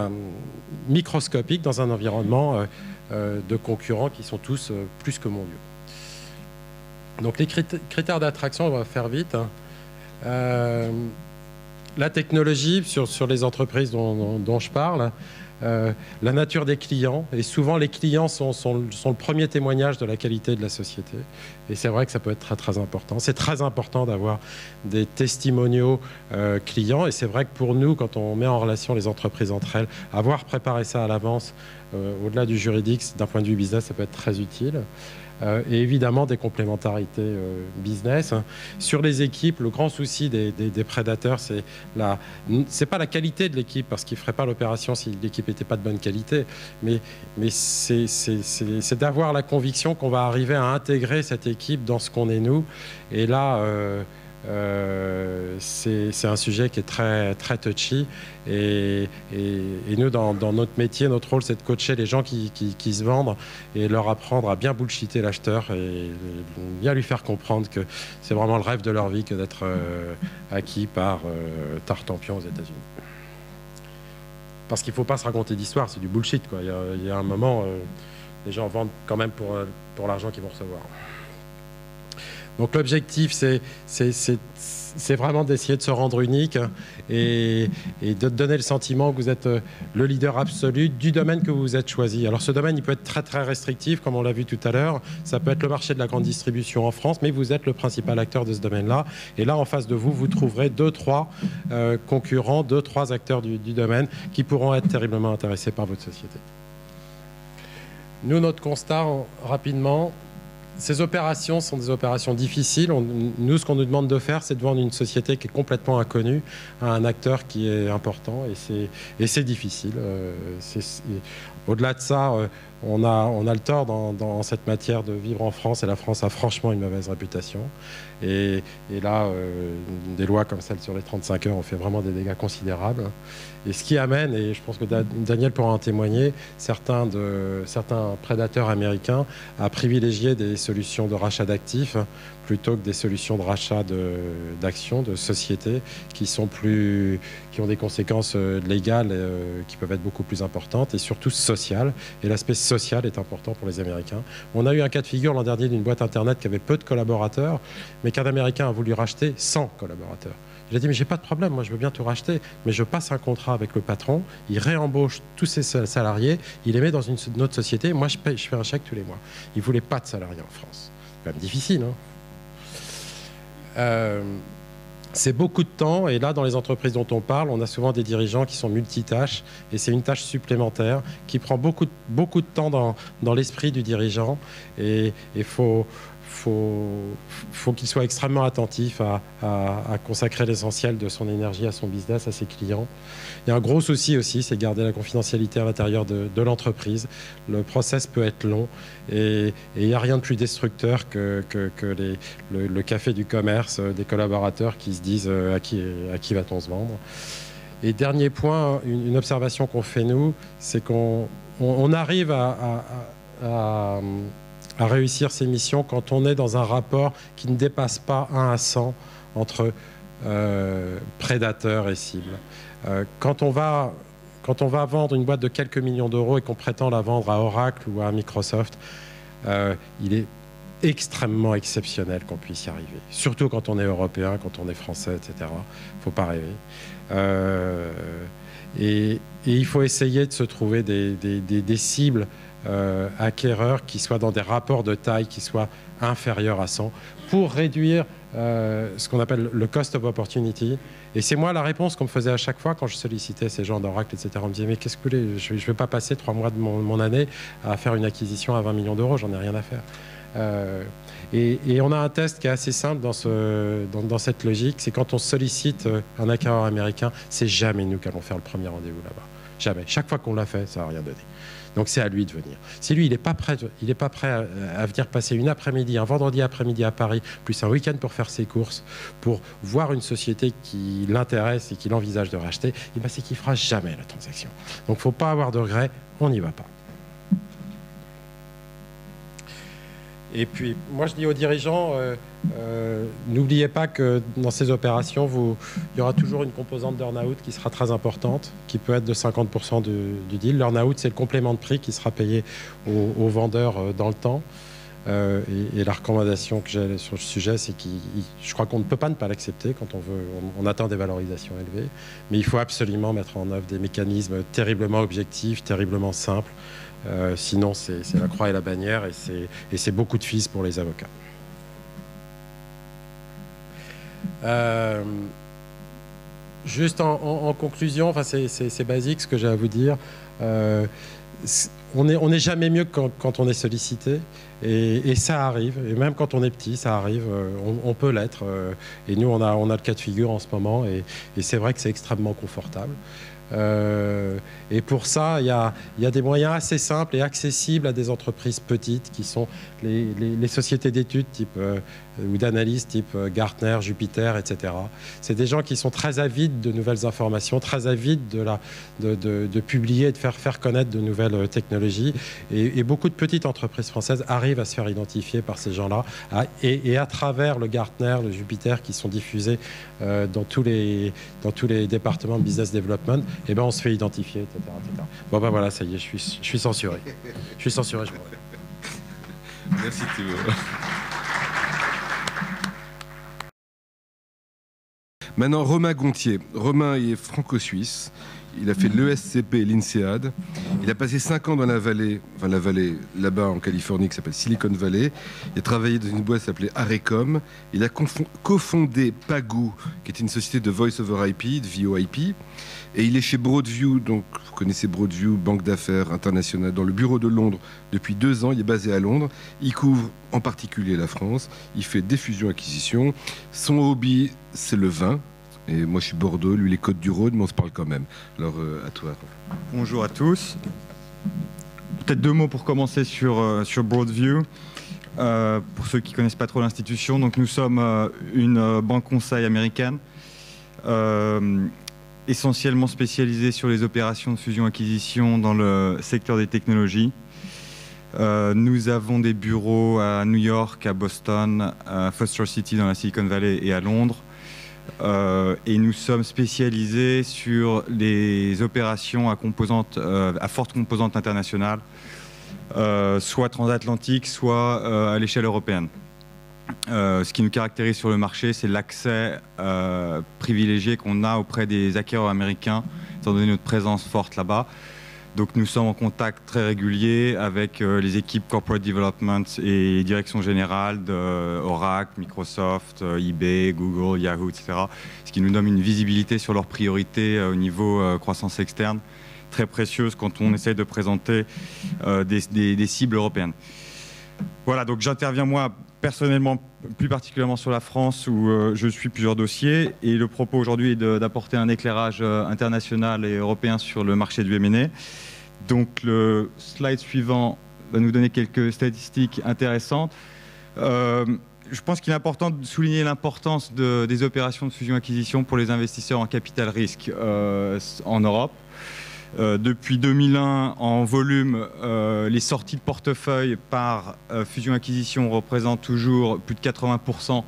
microscopique dans un environnement de concurrents qui sont tous plus que mondiaux. Donc les critères d'attraction, on va faire vite. La technologie sur les entreprises dont je parle, la nature des clients, et souvent les clients sont le premier témoignage de la qualité de la société, et c'est vrai que ça peut être très très important. C'est très important d'avoir des testimoniaux clients, et c'est vrai que pour nous, quand on met en relation les entreprises entre elles, avoir préparé ça à l'avance, au-delà du juridique, d'un point de vue business, ça peut être très utile. et évidemment des complémentarités business. Sur les équipes, le grand souci des prédateurs, c'est pas la qualité de l'équipe, parce qu'ils ne feraient pas l'opération si l'équipe n'était pas de bonne qualité, mais c'est d'avoir la conviction qu'on va arriver à intégrer cette équipe dans ce qu'on est nous. Et là, c'est un sujet qui est très, très touchy. Et nous, dans notre métier, notre rôle, c'est de coacher les gens qui se vendent et leur apprendre à bien bullshiter l'acheteur et bien lui faire comprendre que c'est vraiment le rêve de leur vie que d'être acquis par Tartampion aux États-Unis. Parce qu'il ne faut pas se raconter d'histoire, c'est du bullshit, quoi. Il y a un moment, les gens vendent quand même pour l'argent qu'ils vont recevoir. Donc l'objectif, c'est vraiment d'essayer de se rendre unique et de donner le sentiment que vous êtes le leader absolu du domaine que vous vous êtes choisi. Alors ce domaine, il peut être très très restrictif, comme on l'a vu tout à l'heure. Ça peut être le marché de la grande distribution en France, mais vous êtes le principal acteur de ce domaine-là. Et là, en face de vous, vous trouverez 2-3 concurrents, 2-3 acteurs du domaine qui pourront être terriblement intéressés par votre société. Nous, notre constat, rapidement, ces opérations sont des opérations difficiles. Nous, ce qu'on nous demande de faire, c'est de vendre une société qui est complètement inconnue à un acteur qui est important, et c'est difficile. Au-delà de ça, on a le tort dans cette matière de vivre en France, et la France a franchement une mauvaise réputation. Et là, des lois comme celle sur les 35 heures ont fait vraiment des dégâts considérables. Et ce qui amène, et je pense que Daniel pourra en témoigner, certains prédateurs américains à privilégier des solutions de rachat d'actifs plutôt que des solutions de rachat d'actions, de sociétés qui ont des conséquences légales qui peuvent être beaucoup plus importantes et surtout sociales. Et l'aspect social est important pour les Américains. On a eu un cas de figure l'an dernier d'une boîte Internet qui avait peu de collaborateurs, mais qu'un Américain a voulu racheter 100 collaborateurs. Il a dit, mais j'ai pas de problème, moi je veux bien tout racheter, mais je passe un contrat avec le patron, il réembauche tous ses salariés, il les met dans une autre société, moi je fais un chèque tous les mois. Il voulait pas de salariés en France. C'est quand même difficile, hein. C'est beaucoup de temps, et là, dans les entreprises dont on parle, on a souvent des dirigeants qui sont multitâches, et c'est une tâche supplémentaire qui prend beaucoup de temps dans l'esprit du dirigeant, et il faut qu'il soit extrêmement attentif à consacrer l'essentiel de son énergie à son business, à ses clients. Il y a un gros souci aussi, c'est garder la confidentialité à l'intérieur de l'entreprise. Le process peut être long, et il n'y a rien de plus destructeur que le café du commerce des collaborateurs qui se disent à qui va-t-on se vendre. Et dernier point, une observation qu'on fait nous, c'est qu'on arrive à réussir ces missions quand on est dans un rapport qui ne dépasse pas 1 à 100 entre prédateurs et cibles. Quand on va vendre une boîte de quelques millions d'euros et qu'on prétend la vendre à Oracle ou à Microsoft, il est extrêmement exceptionnel qu'on puisse y arriver. Surtout quand on est européen, quand on est français, etc. Il ne faut pas rêver. Et il faut essayer de se trouver des cibles acquéreurs qui soient dans des rapports de taille qui soient inférieurs à 100 pour réduire ce qu'on appelle le cost of opportunity. Et c'est moi la réponse qu'on me faisait à chaque fois quand je sollicitais ces gens d'Oracle, etc. On me disait, mais qu'est-ce que vous voulez, je ne vais pas passer 3 mois de mon année à faire une acquisition à 20 millions d'euros, j'en ai rien à faire. Et on a un test qui est assez simple dans cette logique, c'est quand on sollicite un acquéreur américain, c'est jamais nous qui allons faire le premier rendez-vous là-bas. Jamais. Chaque fois qu'on l'a fait, ça n'a rien donné. Donc c'est à lui de venir. Si lui, il n'est pas prêt à venir passer une après-midi, un vendredi après-midi à Paris, plus un week-end pour faire ses courses, pour voir une société qui l'intéresse et qu'il envisage de racheter, c'est qu'il ne fera jamais la transaction. Donc il ne faut pas avoir de regrets, on n'y va pas. Et puis, moi, je dis aux dirigeants, n'oubliez pas que dans ces opérations, il y aura toujours une composante d'earn-out qui sera très importante, qui peut être de 50% du deal. L'earn-out, c'est le complément de prix qui sera payé aux vendeurs dans le temps. Et la recommandation que j'ai sur le sujet, c'est je crois qu'on ne peut pas ne pas l'accepter quand on atteint des valorisations élevées. Mais il faut absolument mettre en œuvre des mécanismes terriblement objectifs, terriblement simples. Sinon, c'est la croix et la bannière, et c'est beaucoup de fils pour les avocats. Juste en conclusion, c'est basique ce que j'ai à vous dire. on n'est jamais mieux que quand on est sollicité. Et ça arrive, et même quand on est petit, ça arrive, on peut l'être. Et nous, on a le cas de figure en ce moment, et c'est vrai que c'est extrêmement confortable. Et pour ça, il y a des moyens assez simples et accessibles à des entreprises petites qui sont les sociétés d'études ou d'analyse type Gartner, Jupiter, etc. C'est des gens qui sont très avides de nouvelles informations, très avides de publier et de faire connaître de nouvelles technologies. Et beaucoup de petites entreprises françaises arrivent à se faire identifier par ces gens-là. Et à travers le Gartner, le Jupiter qui sont diffusés dans tous les départements de business development, et ben on se fait identifier, etc. Bon ben voilà, ça y est, je suis censuré. Je suis censuré, je m'en vais. Merci Thibaut. Maintenant, Romain Gontier. Romain est franco-suisse. Il a fait l'ESCP et l'INSEAD. Il a passé 5 ans dans la vallée là-bas en Californie, qui s'appelle Silicon Valley. Il a travaillé dans une boîte qui s'appelait Arecom. Il a cofondé Pagou, qui est une société de Voice over IP, de VoIP. Et il est chez Broadview, donc vous connaissez Broadview, banque d'affaires internationale, dans le bureau de Londres depuis 2 ans. Il est basé à Londres. Il couvre en particulier la France. Il fait des fusions-acquisitions. Son hobby, c'est le vin. Et moi, je suis Bordeaux, lui, les Côtes-du-Rhône, mais on se parle quand même. Alors, à toi. Bonjour à tous. Peut-être 2 mots pour commencer sur Broadview. Pour ceux qui ne connaissent pas trop l'institution, donc nous sommes une banque conseil américaine, essentiellement spécialisée sur les opérations de fusion-acquisition dans le secteur des technologies. Nous avons des bureaux à New York, à Boston, à Foster City dans la Silicon Valley et à Londres. Et nous sommes spécialisés sur les opérations à forte composante internationale, soit transatlantique, soit à l'échelle européenne. Ce qui nous caractérise sur le marché, c'est l'accès privilégié qu'on a auprès des acquéreurs américains, étant donné notre présence forte là-bas. Donc nous sommes en contact très régulier avec les équipes Corporate Development et Direction Générale d'Oracle, Microsoft, eBay, Google, Yahoo, etc. Ce qui nous donne une visibilité sur leurs priorités au niveau croissance externe, très précieuse quand on essaie de présenter des cibles européennes. Voilà, donc j'interviens moi personnellement, plus particulièrement sur la France où je suis plusieurs dossiers. Et le propos aujourd'hui est d'apporter un éclairage international et européen sur le marché du M&A. Donc le slide suivant va nous donner quelques statistiques intéressantes. Je pense qu'il est important de souligner l'importance des opérations de fusion-acquisition pour les investisseurs en capital risque en Europe. Depuis 2001, en volume, les sorties de portefeuille par fusion-acquisition représentent toujours plus de 80%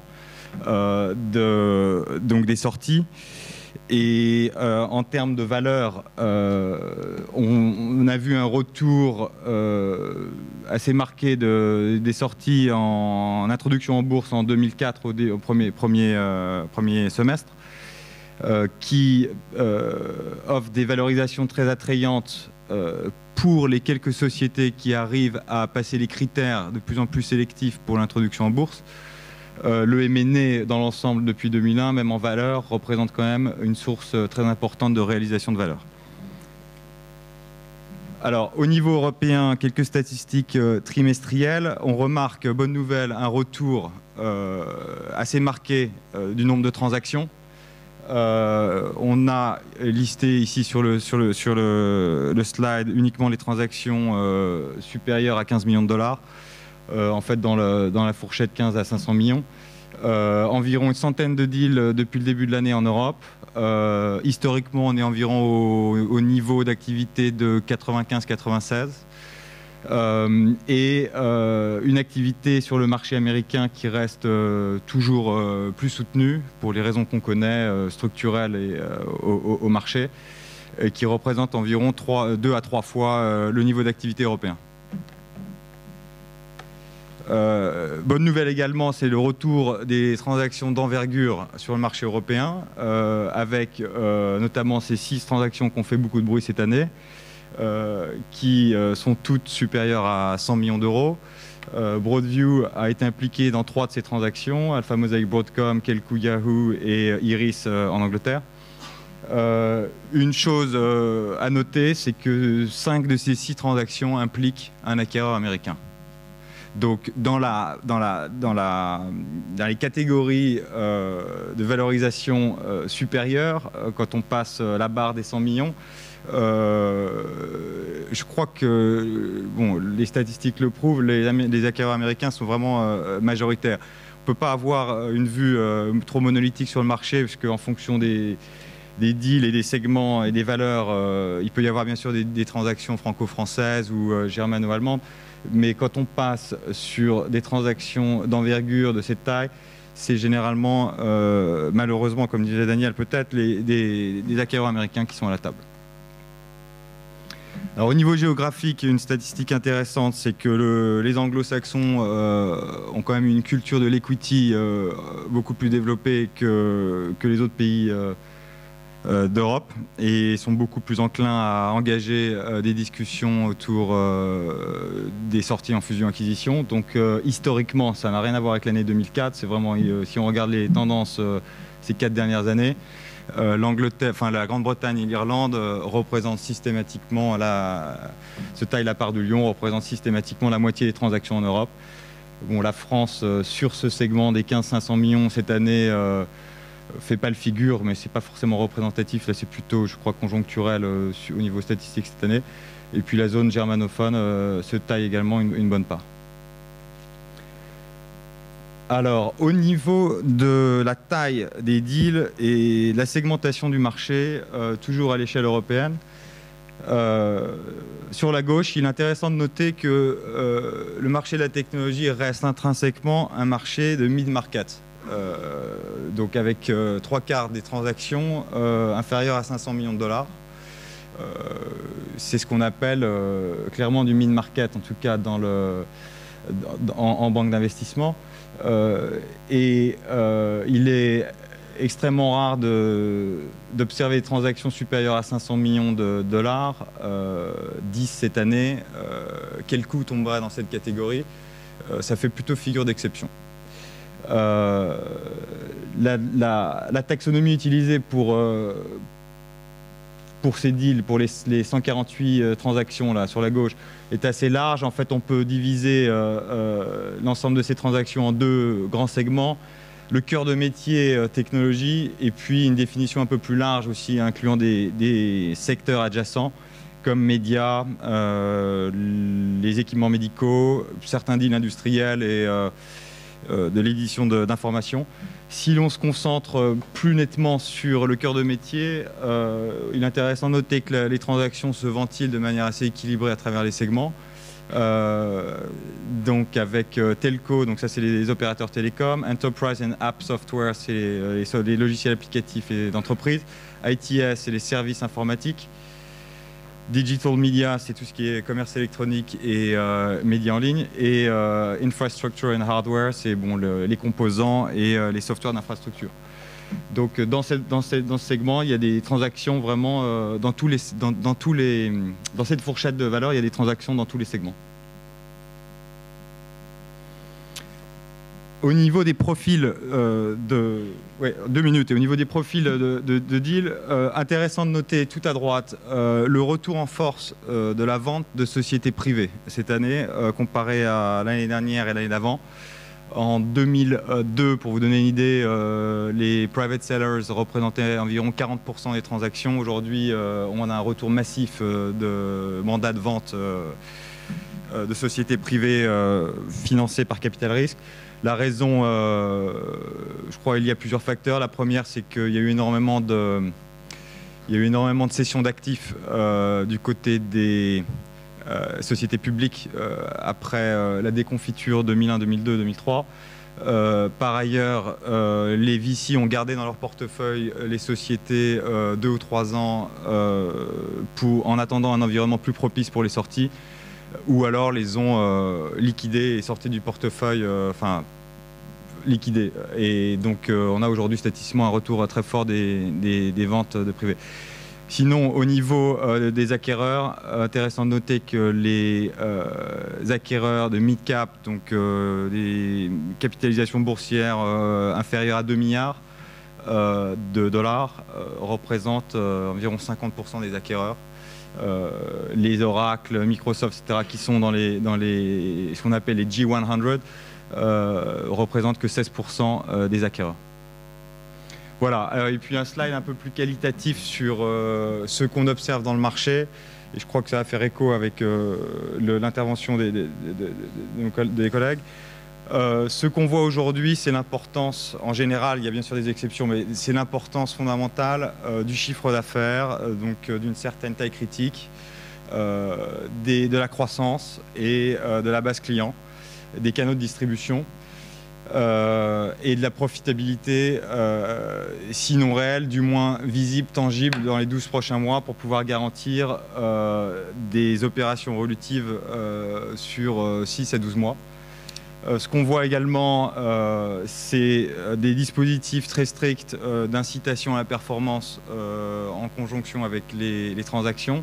donc des sorties. Et en termes de valeur, on a vu un retour assez marqué des sorties en introduction en bourse en 2004 au premier semestre. Qui offre des valorisations très attrayantes pour les quelques sociétés qui arrivent à passer les critères de plus en plus sélectifs pour l'introduction en bourse. Le M&A dans l'ensemble depuis 2001, même en valeur, représente quand même une source très importante de réalisation de valeur. Alors, au niveau européen, quelques statistiques trimestrielles. On remarque, bonne nouvelle, un retour assez marqué du nombre de transactions. On a listé ici sur le slide uniquement les transactions supérieures à 15 millions de dollars, en fait dans la fourchette 15 à 500 millions. Environ une centaine de deals depuis le début de l'année en Europe. Historiquement, on est environ au niveau d'activité de 95-96. Et une activité sur le marché américain qui reste toujours plus soutenue pour les raisons qu'on connaît, structurelles et au marché, et qui représente environ 2 à 3 fois le niveau d'activité européen. Bonne nouvelle également, c'est le retour des transactions d'envergure sur le marché européen, avec notamment ces 6 transactions qui ont fait beaucoup de bruit cette année. Qui sont toutes supérieures à 100 millions d'euros. Broadview a été impliqué dans 3 de ces transactions, Alpha Mosaic Broadcom, Kelku Yahoo et Iris en Angleterre. Une chose à noter, c'est que 5 de ces 6 transactions impliquent un acquéreur américain. Donc, dans les catégories de valorisation supérieure, quand on passe la barre des 100 millions, je crois que les statistiques le prouvent, les acquéreurs américains sont vraiment majoritaires. On ne peut pas avoir une vue trop monolithique sur le marché, parce qu'en fonction des deals et des segments et des valeurs, il peut y avoir bien sûr des transactions franco-françaises ou germano-allemandes. Mais quand on passe sur des transactions d'envergure de cette taille, c'est généralement, malheureusement, comme disait Daniel, peut-être des acquéreurs américains qui sont à la table. Alors, au niveau géographique, une statistique intéressante, c'est que les anglo-saxons ont quand même une culture de l'equity beaucoup plus développée que les autres pays d'Europe et sont beaucoup plus enclins à engager des discussions autour des sorties en fusion-acquisition. Donc historiquement, ça n'a rien à voir avec l'année 2004. C'est vraiment, si on regarde les tendances ces 4 dernières années, l'Angleterre, enfin la Grande-Bretagne et l'Irlande représentent systématiquement se taille la part du lion, représente systématiquement la moitié des transactions en Europe. Bon, la France, sur ce segment des 15-500 millions cette année, fait pas le figure, mais c'est pas forcément représentatif. Là, c'est plutôt, je crois, conjoncturel au niveau statistique cette année. Et puis la zone germanophone se taille également une bonne part. Alors, au niveau de la taille des deals et la segmentation du marché, toujours à l'échelle européenne, sur la gauche, il est intéressant de noter que le marché de la technologie reste intrinsèquement un marché de mid-market. Donc avec 3/4 des transactions inférieures à 500 millions de dollars. C'est ce qu'on appelle clairement du mid-market, en tout cas en banque d'investissement. Il est extrêmement rare d'observer des transactions supérieures à 500 millions de dollars, 10 cette année. Quel coût tomberait dans cette catégorie? Ça fait plutôt figure d'exception. La taxonomie utilisée pour ces deals, pour les 148 transactions là, sur la gauche, est assez large. En fait, on peut diviser l'ensemble de ces transactions en 2 grands segments. Le cœur de métier technologie et puis une définition un peu plus large aussi, incluant des secteurs adjacents comme médias, les équipements médicaux, certains deals industriels et de l'édition d'informations. Si l'on se concentre plus nettement sur le cœur de métier, il est intéressant de noter que les transactions se ventilent de manière assez équilibrée à travers les segments. Donc avec telco, donc ça c'est les opérateurs télécoms, enterprise and app software, c'est les logiciels applicatifs et d'entreprise, ITS, c'est les services informatiques, digital media, c'est tout ce qui est commerce électronique et médias en ligne, et infrastructure and hardware, c'est les composants et les softwares d'infrastructure. Donc dans ce segment, il y a des transactions vraiment dans cette fourchette de valeur, il y a des transactions dans tous les segments. Au niveau des profils 2 minutes. Et au niveau des profils de deal, intéressant de noter tout à droite le retour en force de la vente de sociétés privées cette année, comparé à l'année dernière et l'année d'avant. En 2002, pour vous donner une idée, les private sellers représentaient environ 40% des transactions. Aujourd'hui, on a un retour massif de mandats de vente de sociétés privées financées par capital risque. La raison, je crois qu'il y a plusieurs facteurs. La première, c'est qu'il y a eu énormément de cessions d'actifs du côté des sociétés publiques après la déconfiture 2001, 2002, 2003. Par ailleurs, les VC ont gardé dans leur portefeuille les sociétés 2 ou 3 ans en attendant un environnement plus propice pour les sorties, ou alors les ont liquidés et sortis du portefeuille, liquidés. Et donc on a aujourd'hui statistiquement un retour très fort des ventes de privés. Sinon, au niveau des acquéreurs, intéressant de noter que les acquéreurs de mid-cap, donc des capitalisations boursières inférieures à 2 milliards, de dollars représentent environ 50% des acquéreurs. Les Oracle, Microsoft, etc., qui sont dans ce qu'on appelle les G100, représentent que 16% des acquéreurs. Voilà, et puis un slide un peu plus qualitatif sur ce qu'on observe dans le marché. Et je crois que ça va faire écho avec l'intervention des collègues. Ce qu'on voit aujourd'hui, c'est l'importance, en général, il y a bien sûr des exceptions, mais c'est l'importance fondamentale du chiffre d'affaires, donc d'une certaine taille critique, de la croissance et de la base client, des canaux de distribution et de la profitabilité, sinon réelle, du moins visible, tangible dans les 12 prochains mois pour pouvoir garantir des opérations évolutives sur 6 à 12 mois. Ce qu'on voit également, c'est des dispositifs très stricts d'incitation à la performance en conjonction avec les transactions.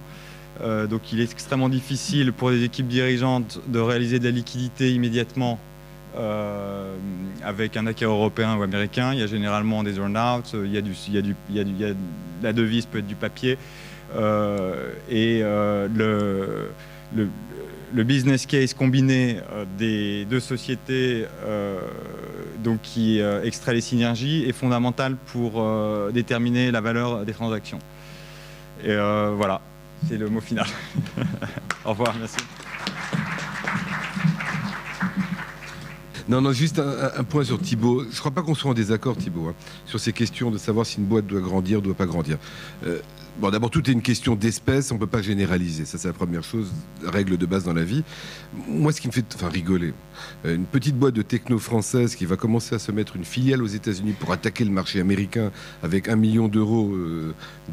Donc il est extrêmement difficile pour les équipes dirigeantes de réaliser de la liquidité immédiatement avec un acquéreur européen ou américain. Il y a généralement des earn-outs, la devise peut être du papier. Le business case combiné des deux sociétés donc qui extrait les synergies est fondamental pour déterminer la valeur des transactions. Et voilà, c'est le mot final. Au revoir, merci. Non, juste un point sur Thibaut. Je ne crois pas qu'on soit en désaccord, Thibaut, hein, sur ces questions de savoir si une boîte doit grandir, doit pas grandir. Bon, d'abord, tout est une question d'espèce, on ne peut pas généraliser. Ça, c'est la première chose, règle de base dans la vie. Moi, ce qui me fait rigoler, une petite boîte de techno française qui va commencer à se mettre une filiale aux États-Unis pour attaquer le marché américain avec 1 million d'euros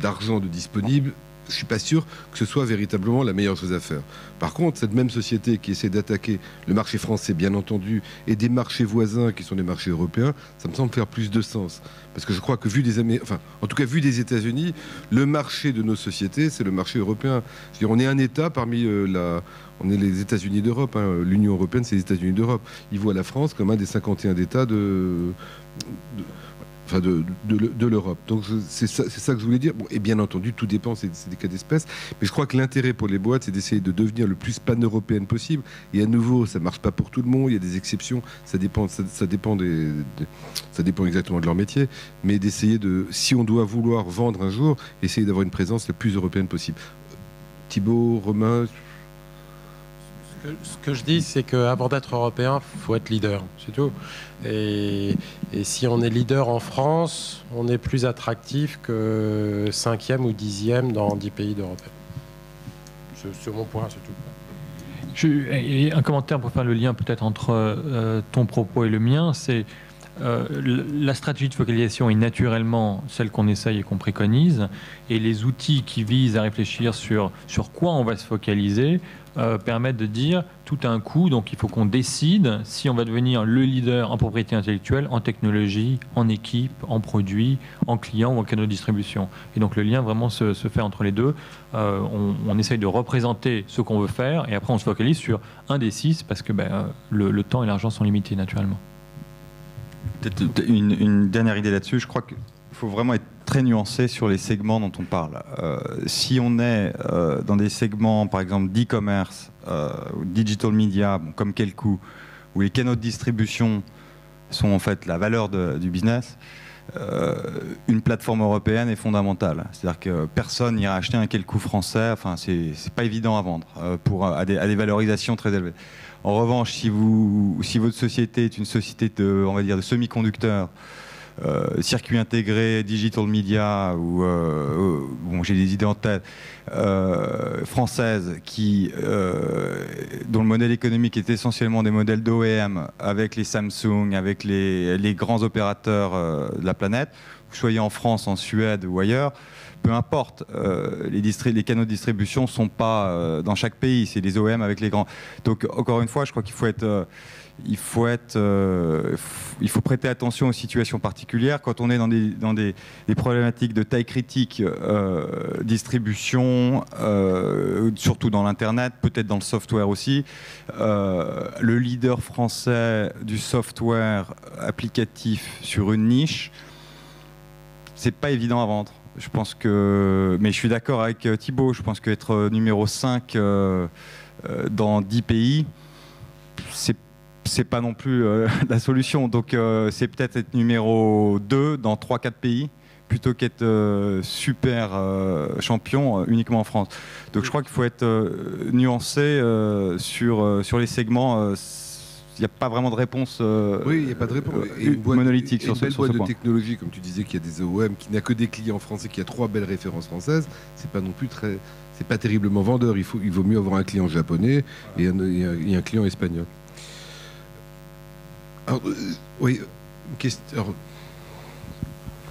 d'argent de disponible, je ne suis pas sûr que ce soit véritablement la meilleure chose à faire. Par contre, cette même société qui essaie d'attaquer le marché français, bien entendu, et des marchés voisins qui sont des marchés européens, ça me semble faire plus de sens. Parce que je crois que vu des États-Unis, le marché de nos sociétés, c'est le marché européen. Je veux dire, on est un État parmi on est les États-Unis d'Europe. Hein. L'Union européenne, c'est les États-Unis d'Europe. Ils voient la France comme un des 51 États de l'Europe. Donc c'est ça que je voulais dire. Bon, et bien entendu, tout dépend, c'est des cas d'espèce. Mais je crois que l'intérêt pour les boîtes, c'est d'essayer de devenir le plus pan-européenne possible. Et à nouveau, ça ne marche pas pour tout le monde. Il y a des exceptions. Ça dépend exactement de leur métier. Mais d'essayer si on doit vouloir vendre un jour, essayer d'avoir une présence la plus européenne possible. Thibaut, Romain. Ce que je dis, c'est qu'avant d'être européen, il faut être leader, c'est tout. Et si on est leader en France, on est plus attractif que 5e ou 10e dans 10 pays d'Europe. C'est mon point, c'est tout. Et un commentaire pour faire le lien peut-être entre ton propos et le mien, c'est la stratégie de focalisation est naturellement celle qu'on essaye et qu'on préconise, et les outils qui visent à réfléchir sur quoi on va se focaliser permettent de dire tout à un coup, donc il faut qu'on décide si on va devenir le leader en propriété intellectuelle, en technologie, en équipe, en produit, en client ou en canal de distribution. Et donc le lien vraiment se fait entre les deux. On essaye de représenter ce qu'on veut faire et après on se focalise sur un des 6 parce que le temps et l'argent sont limités naturellement. Peut-être une dernière idée là-dessus. Je crois qu'il faut vraiment être très nuancé sur les segments dont on parle. Si on est dans des segments, par exemple, d'e-commerce, ou digital media, comme Kelku, où les canaux de distribution sont en fait la valeur du business, une plateforme européenne est fondamentale. C'est-à-dire que personne n'ira acheter un Kelku français. Enfin, c'est pas évident à vendre à des valorisations très élevées. En revanche, si votre société est une société de semi-conducteurs, circuit intégré, digital media, ou j'ai des idées en tête, françaises, dont le modèle économique est essentiellement des modèles d'OEM, avec les Samsung, avec les grands opérateurs de la planète, que vous soyez en France, en Suède ou ailleurs, peu importe, les canaux de distribution ne sont pas dans chaque pays, c'est les OEM avec les grands. Donc, encore une fois, je crois qu'il faut prêter attention aux situations particulières. Quand on est dans des problématiques de taille critique, distribution, surtout dans l'Internet, peut-être dans le software aussi, le leader français du software applicatif sur une niche, c'est pas évident à vendre. Je pense que, mais je suis d'accord avec Thibaut, je pense qu'être numéro 5 dans 10 pays, c'est pas non plus la solution. Donc c'est peut-être être numéro 2 dans 3-4 pays plutôt qu'être super champion uniquement en France. Donc je crois qu'il faut être nuancé sur les segments. Il n'y a pas vraiment de réponse oui, il n'y a pas de réponse. monolithique sur ce point. Une belle boîte de technologie, comme tu disais, qui a des OEM, qui n'a que des clients français, qui a 3 belles références françaises, c'est pas non plus très... C'est pas terriblement vendeur. Il vaut mieux avoir un client japonais et un client espagnol. Alors, oui, une question... Alors...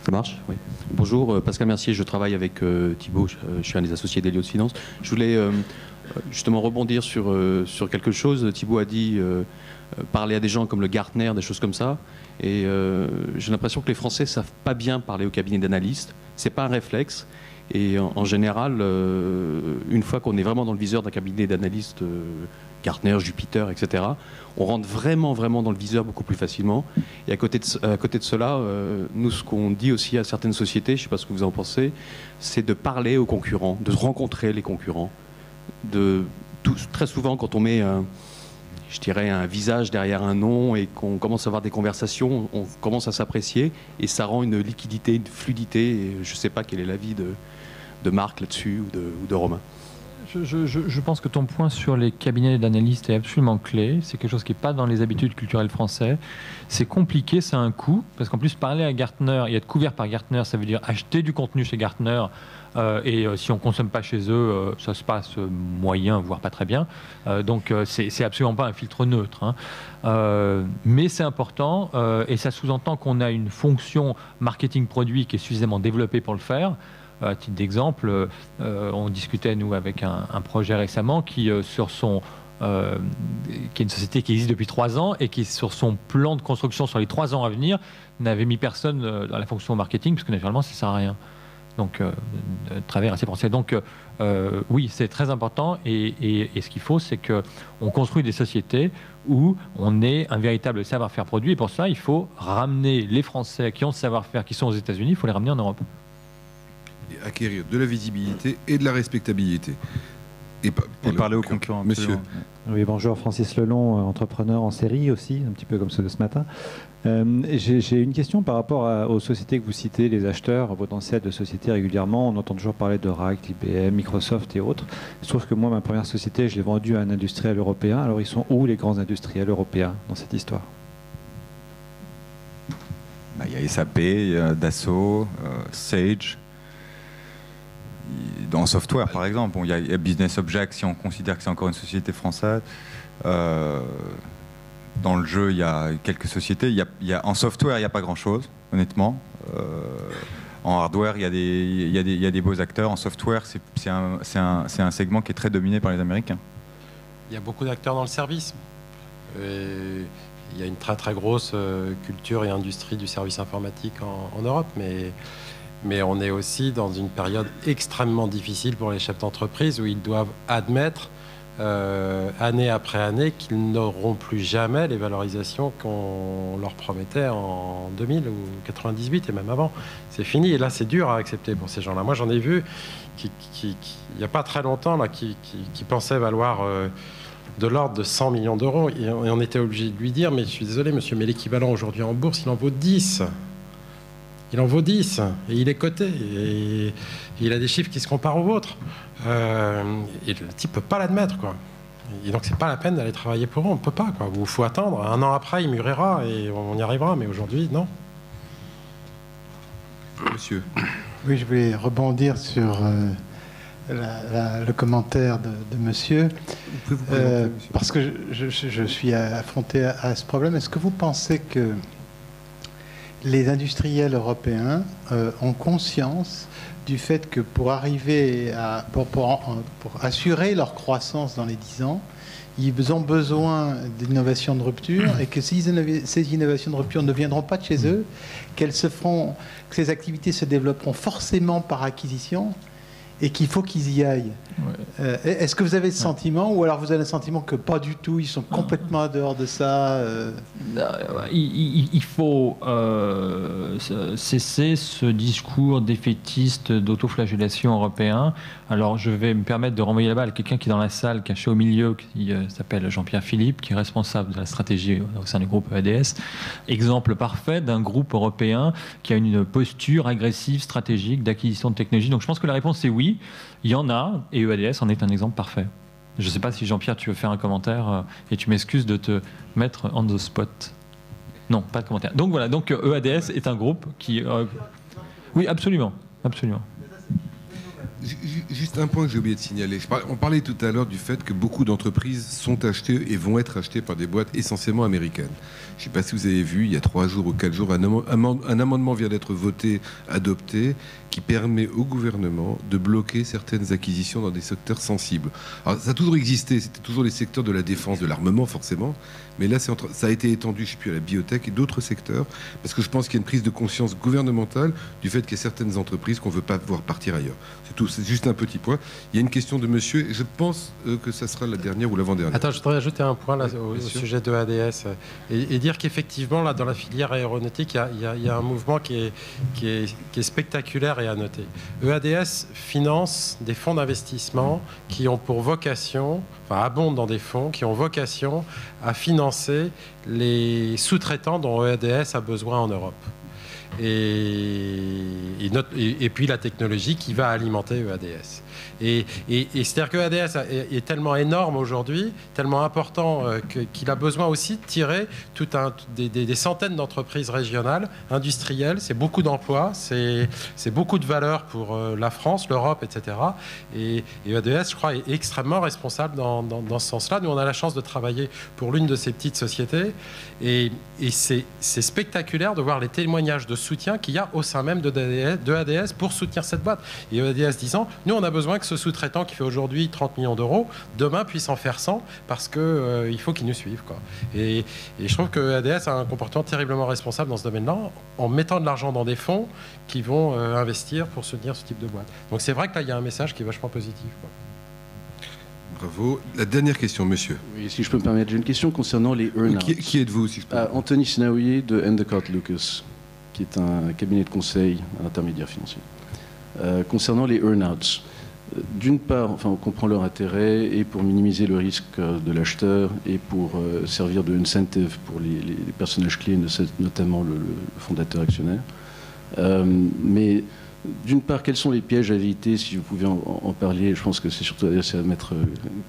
Ça marche, oui. Bonjour, Pascal Mercier, je travaille avec Thibaut, je suis un des associés d'Helios Finance. Je voulais justement rebondir sur quelque chose. Thibaut a dit parler à des gens comme le Gartner, des choses comme ça. Et j'ai l'impression que les Français ne savent pas bien parler au cabinet d'analystes. Ce n'est pas un réflexe. Et en général, une fois qu'on est vraiment dans le viseur d'un cabinet d'analystes, Gartner, Jupiter, etc., on rentre vraiment dans le viseur beaucoup plus facilement. Et à côté de cela, nous, ce qu'on dit aussi à certaines sociétés, je ne sais pas ce que vous en pensez, c'est de parler aux concurrents, de rencontrer les concurrents. Très souvent, quand on met je dirais un visage derrière un nom et qu'on commence à avoir des conversations, on commence à s'apprécier et ça rend une liquidité, une fluidité. Et je ne sais pas quel est l'avis de Marc là-dessus ou de Romain. Je pense que ton point sur les cabinets d'analystes est absolument clé. C'est quelque chose qui n'est pas dans les habitudes culturelles françaises. C'est compliqué, ça a un coût. Parce qu'en plus, parler à Gartner et être couvert par Gartner, ça veut dire acheter du contenu chez Gartner. Et si on ne consomme pas chez eux, ça se passe moyen, voire pas très bien. Donc, c'est absolument pas un filtre neutre. Hein. Mais c'est important et ça sous-entend qu'on a une fonction marketing-produit qui est suffisamment développée pour le faire. À titre d'exemple, on discutait, nous, avec un projet récemment qui est une société qui existe depuis 3 ans et qui, sur son plan de construction sur les 3 ans à venir, n'avait mis personne dans la fonction marketing, parce que naturellement, ça ne sert à rien. Donc, de travers assez pensé. Donc, oui, c'est très important. Et ce qu'il faut, c'est qu'on construit des sociétés où on ait un véritable savoir-faire produit. Et pour ça, il faut ramener les Français qui ont ce savoir-faire, qui sont aux États-Unis, il faut les ramener en Europe. Et acquérir de la visibilité et de la respectabilité. Et parler aux concurrents. Monsieur. Oui, bonjour, Francis Lelon, entrepreneur en série aussi, un petit peu comme ceux de ce matin. J'ai une question par rapport aux sociétés que vous citez, les acheteurs potentiels de sociétés régulièrement. On entend toujours parler de RACT, IBM, Microsoft et autres. Il se trouve que moi, ma première société, je l'ai vendue à un industriel européen. Alors, ils sont où les grands industriels européens dans cette histoire? Il y a SAP, Dassault, Sage. Dans Software, par exemple, il y a Business Object, si on considère que c'est encore une société française. Dans le jeu, il y a quelques sociétés. En software, il n'y a pas grand-chose, honnêtement. En hardware, il y a des beaux acteurs. En software, c'est un segment qui est très dominé par les Américains. Il y a beaucoup d'acteurs dans le service. Et il y a une très très grosse culture et industrie du service informatique en Europe, mais on est aussi dans une période extrêmement difficile pour les chefs d'entreprise où ils doivent admettre année après année qu'ils n'auront plus jamais les valorisations qu'on leur promettait en 2000 ou 98 et même avant. C'est fini et là c'est dur à accepter pour ces gens-là. Moi j'en ai vu il n'y a pas très longtemps là, qui pensaient valoir de l'ordre de 100 millions d'euros et on était obligé de lui dire mais je suis désolé monsieur, mais l'équivalent aujourd'hui en bourse il en vaut 10. Il en vaut 10 et il est coté et il a des chiffres qui se comparent aux vôtres. Et le type ne peut pas l'admettre, quoi. Et donc c'est pas la peine d'aller travailler pour eux, on ne peut pas, quoi. Il faut attendre, 1 an après il mûrira et on y arrivera, mais aujourd'hui non. Monsieur. Oui, je voulais rebondir sur le commentaire de monsieur, Vous pouvez vous présenter, monsieur. parce que je suis affronté à ce problème. Est-ce que vous pensez que les industriels européens ont conscience du fait que pour arriver pour assurer leur croissance dans les 10 ans, ils ont besoin d'innovations de rupture et que ces innovations de rupture ne viendront pas de chez eux, que ces activités se développeront forcément par acquisition et qu'il faut qu'ils y aillent. Ouais. Est-ce que vous avez ce sentiment, ou alors vous avez le sentiment que pas du tout, ils sont complètement en dehors de ça Il faut cesser ce discours défaitiste d'autoflagellation européen. Alors je vais me permettre de renvoyer la balle à quelqu'un qui est dans la salle, caché au milieu, qui s'appelle Jean-Pierre Philippe, qui est responsable de la stratégie au sein du groupe EADS. Exemple parfait d'un groupe européen qui a une posture agressive, stratégique, d'acquisition de technologie. Donc je pense que la réponse est oui, il y en a, et EADS en est un exemple parfait. Je ne sais pas si Jean-Pierre, tu veux faire un commentaire, et tu m'excuses de te mettre on the spot. Non, pas de commentaire. Donc voilà, donc EADS est un groupe qui... Oui, absolument, absolument. Juste un point que j'ai oublié de signaler. On parlait tout à l'heure du fait que beaucoup d'entreprises sont achetées et vont être achetées par des boîtes essentiellement américaines. Je ne sais pas si vous avez vu, il y a 3 jours ou 4 jours, un amendement vient d'être voté, adopté, qui permet au gouvernement de bloquer certaines acquisitions dans des secteurs sensibles. Alors, ça a toujours existé, c'était toujours les secteurs de la défense, de l'armement forcément, mais là ça a été étendu, je ne sais plus, à la biotech et d'autres secteurs, parce que je pense qu'il y a une prise de conscience gouvernementale du fait qu'il y a certaines entreprises qu'on ne veut pas voir partir ailleurs. C'est tout, c'est juste un petit point. Il y a une question de monsieur, et je pense que ça sera la dernière ou l'avant-dernière. Attends, je voudrais ajouter un point là, Oui, au sujet de ADS et dire qu'effectivement, là, dans la filière aéronautique, il y a un mouvement qui est spectaculaire et à noter. EADS finance des fonds d'investissement qui ont pour vocation, enfin abondent dans des fonds qui ont vocation à financer les sous-traitants dont EADS a besoin en Europe. Et puis la technologie qui va alimenter EADS. Et c'est-à-dire que EADS est tellement énorme aujourd'hui, tellement important qu'il a besoin aussi de tirer des centaines d'entreprises régionales, industrielles. C'est beaucoup d'emplois, c'est beaucoup de valeur pour la France, l'Europe, etc. Et EADS, je crois, est extrêmement responsable dans ce sens-là. Nous, on a la chance de travailler pour l'une de ces petites sociétés. Et c'est spectaculaire de voir les témoignages de soutien qu'il y a au sein même de EADS pour soutenir cette boîte. Et EADS disant, nous, on a besoin que ce sous-traitant qui fait aujourd'hui 30 millions d'euros, demain puisse en faire 100 parce qu'il faut qu'il nous suive, quoi. Et je trouve que EADS a un comportement terriblement responsable dans ce domaine-là, en mettant de l'argent dans des fonds qui vont investir pour soutenir ce type de boîte. Donc c'est vrai que là, il y a un message qui est vachement positif, quoi. Bravo. La dernière question, monsieur. Oui, si je peux me permettre, j'ai une question concernant les earn-outs. Qui êtes-vous, si je peux Anthony Sinaoui de Endicott Lucas, qui est un cabinet de conseil à intermédiaire financier. Concernant les earn-outs, d'une part, enfin, on comprend leur intérêt et pour minimiser le risque de l'acheteur et pour servir de incentive pour les personnages clés, notamment le fondateur actionnaire. Mais d'une part, quels sont les pièges à éviter, si vous pouvez en parler? Je pense que c'est surtout adressé à Maître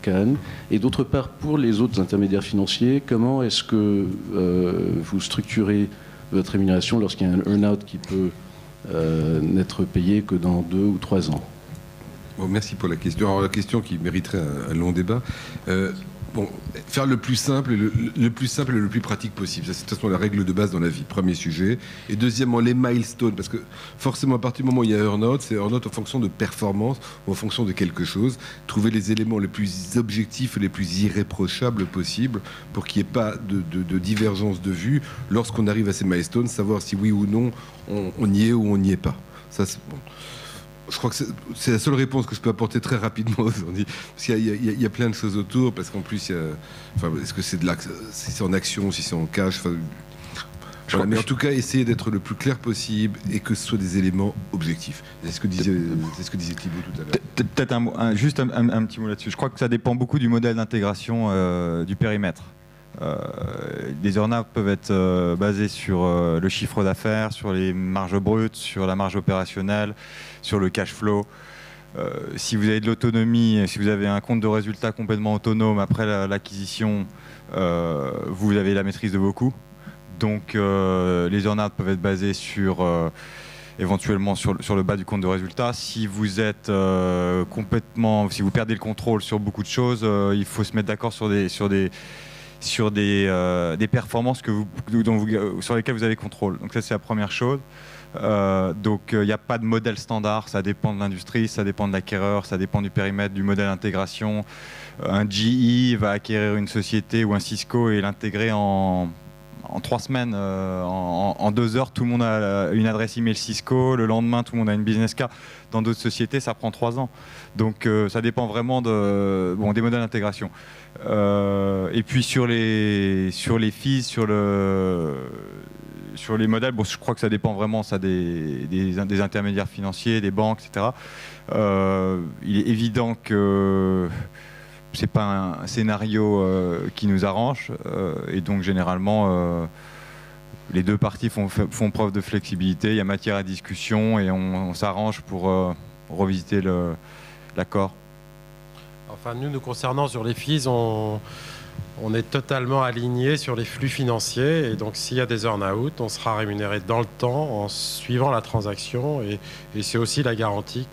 Kahn. Et d'autre part, pour les autres intermédiaires financiers, comment est-ce que vous structurez votre rémunération lorsqu'il y a un earn-out qui peut n'être payé que dans 2 ou 3 ans? Bon, merci pour la question. Alors, la question qui mériterait un long débat. Faire le plus simple et le plus pratique possible. Ça, c'est de toute façon la règle de base dans la vie. Premier sujet. Et deuxièmement, les milestones. Parce que forcément, à partir du moment où il y a earn-out, c'est earn-out en fonction de performance ou en fonction de quelque chose. Trouver les éléments les plus objectifs et les plus irréprochables possibles pour qu'il n'y ait pas de divergence de vue lorsqu'on arrive à ces milestones. Savoir si oui ou non on y est ou on n'y est pas. Ça, c'est bon. Je crois que c'est la seule réponse que je peux apporter très rapidement aujourd'hui. Parce qu'il y a plein de choses autour, parce qu'en plus, est-ce que c'est si c'est en action, si c'est en cash, voilà, mais en tout cas, essayer d'être le plus clair possible et que ce soit des éléments objectifs. C'est ce que disait Thibaut tout à l'heure. Peut-être juste un petit mot là-dessus. Je crois que ça dépend beaucoup du modèle d'intégration du périmètre. Les earn-outs peuvent être basés sur le chiffre d'affaires, sur les marges brutes, sur la marge opérationnelle, sur le cash flow. Si vous avez de l'autonomie, si vous avez un compte de résultat complètement autonome après l'acquisition, vous avez la maîtrise de vos coûts. Donc les earn-outs peuvent être basés sur éventuellement sur le bas du compte de résultat. Si vous êtes si vous perdez le contrôle sur beaucoup de choses, il faut se mettre d'accord sur des performances sur lesquelles vous avez contrôle. Donc ça, c'est la première chose. Donc il n'y a pas de modèle standard, ça dépend de l'industrie, ça dépend de l'acquéreur, ça dépend du périmètre, du modèle d'intégration. Un GE va acquérir une société ou un Cisco et l'intégrer en en 3 semaines, en 2 heures, tout le monde a une adresse email Cisco. Le lendemain, tout le monde a une business card. Dans d'autres sociétés, ça prend 3 ans. Donc ça dépend vraiment des modèles d'intégration. Et puis sur les fees, sur les modèles, je crois que ça dépend vraiment des intermédiaires financiers, des banques, etc. Il est évident que c'est pas un scénario qui nous arrange, et donc généralement les deux parties font preuve de flexibilité. Il y a matière à discussion et on s'arrange pour revisiter l'accord. Enfin, nous concernant sur les fees, on est totalement aligné sur les flux financiers, et donc s'il y a des earn-out, on sera rémunéré dans le temps en suivant la transaction, et c'est aussi la garantie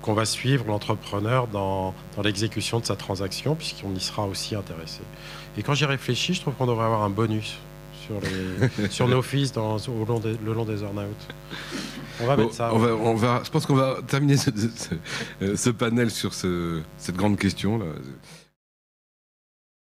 qu'on va suivre l'entrepreneur dans l'exécution de sa transaction, puisqu'on y sera aussi intéressé. Et quand j'y réfléchis, je trouve qu'on devrait avoir un bonus sur nos fees le long des earn-out. On va mettre ça. Je pense qu'on va terminer ce panel sur cette grande question là.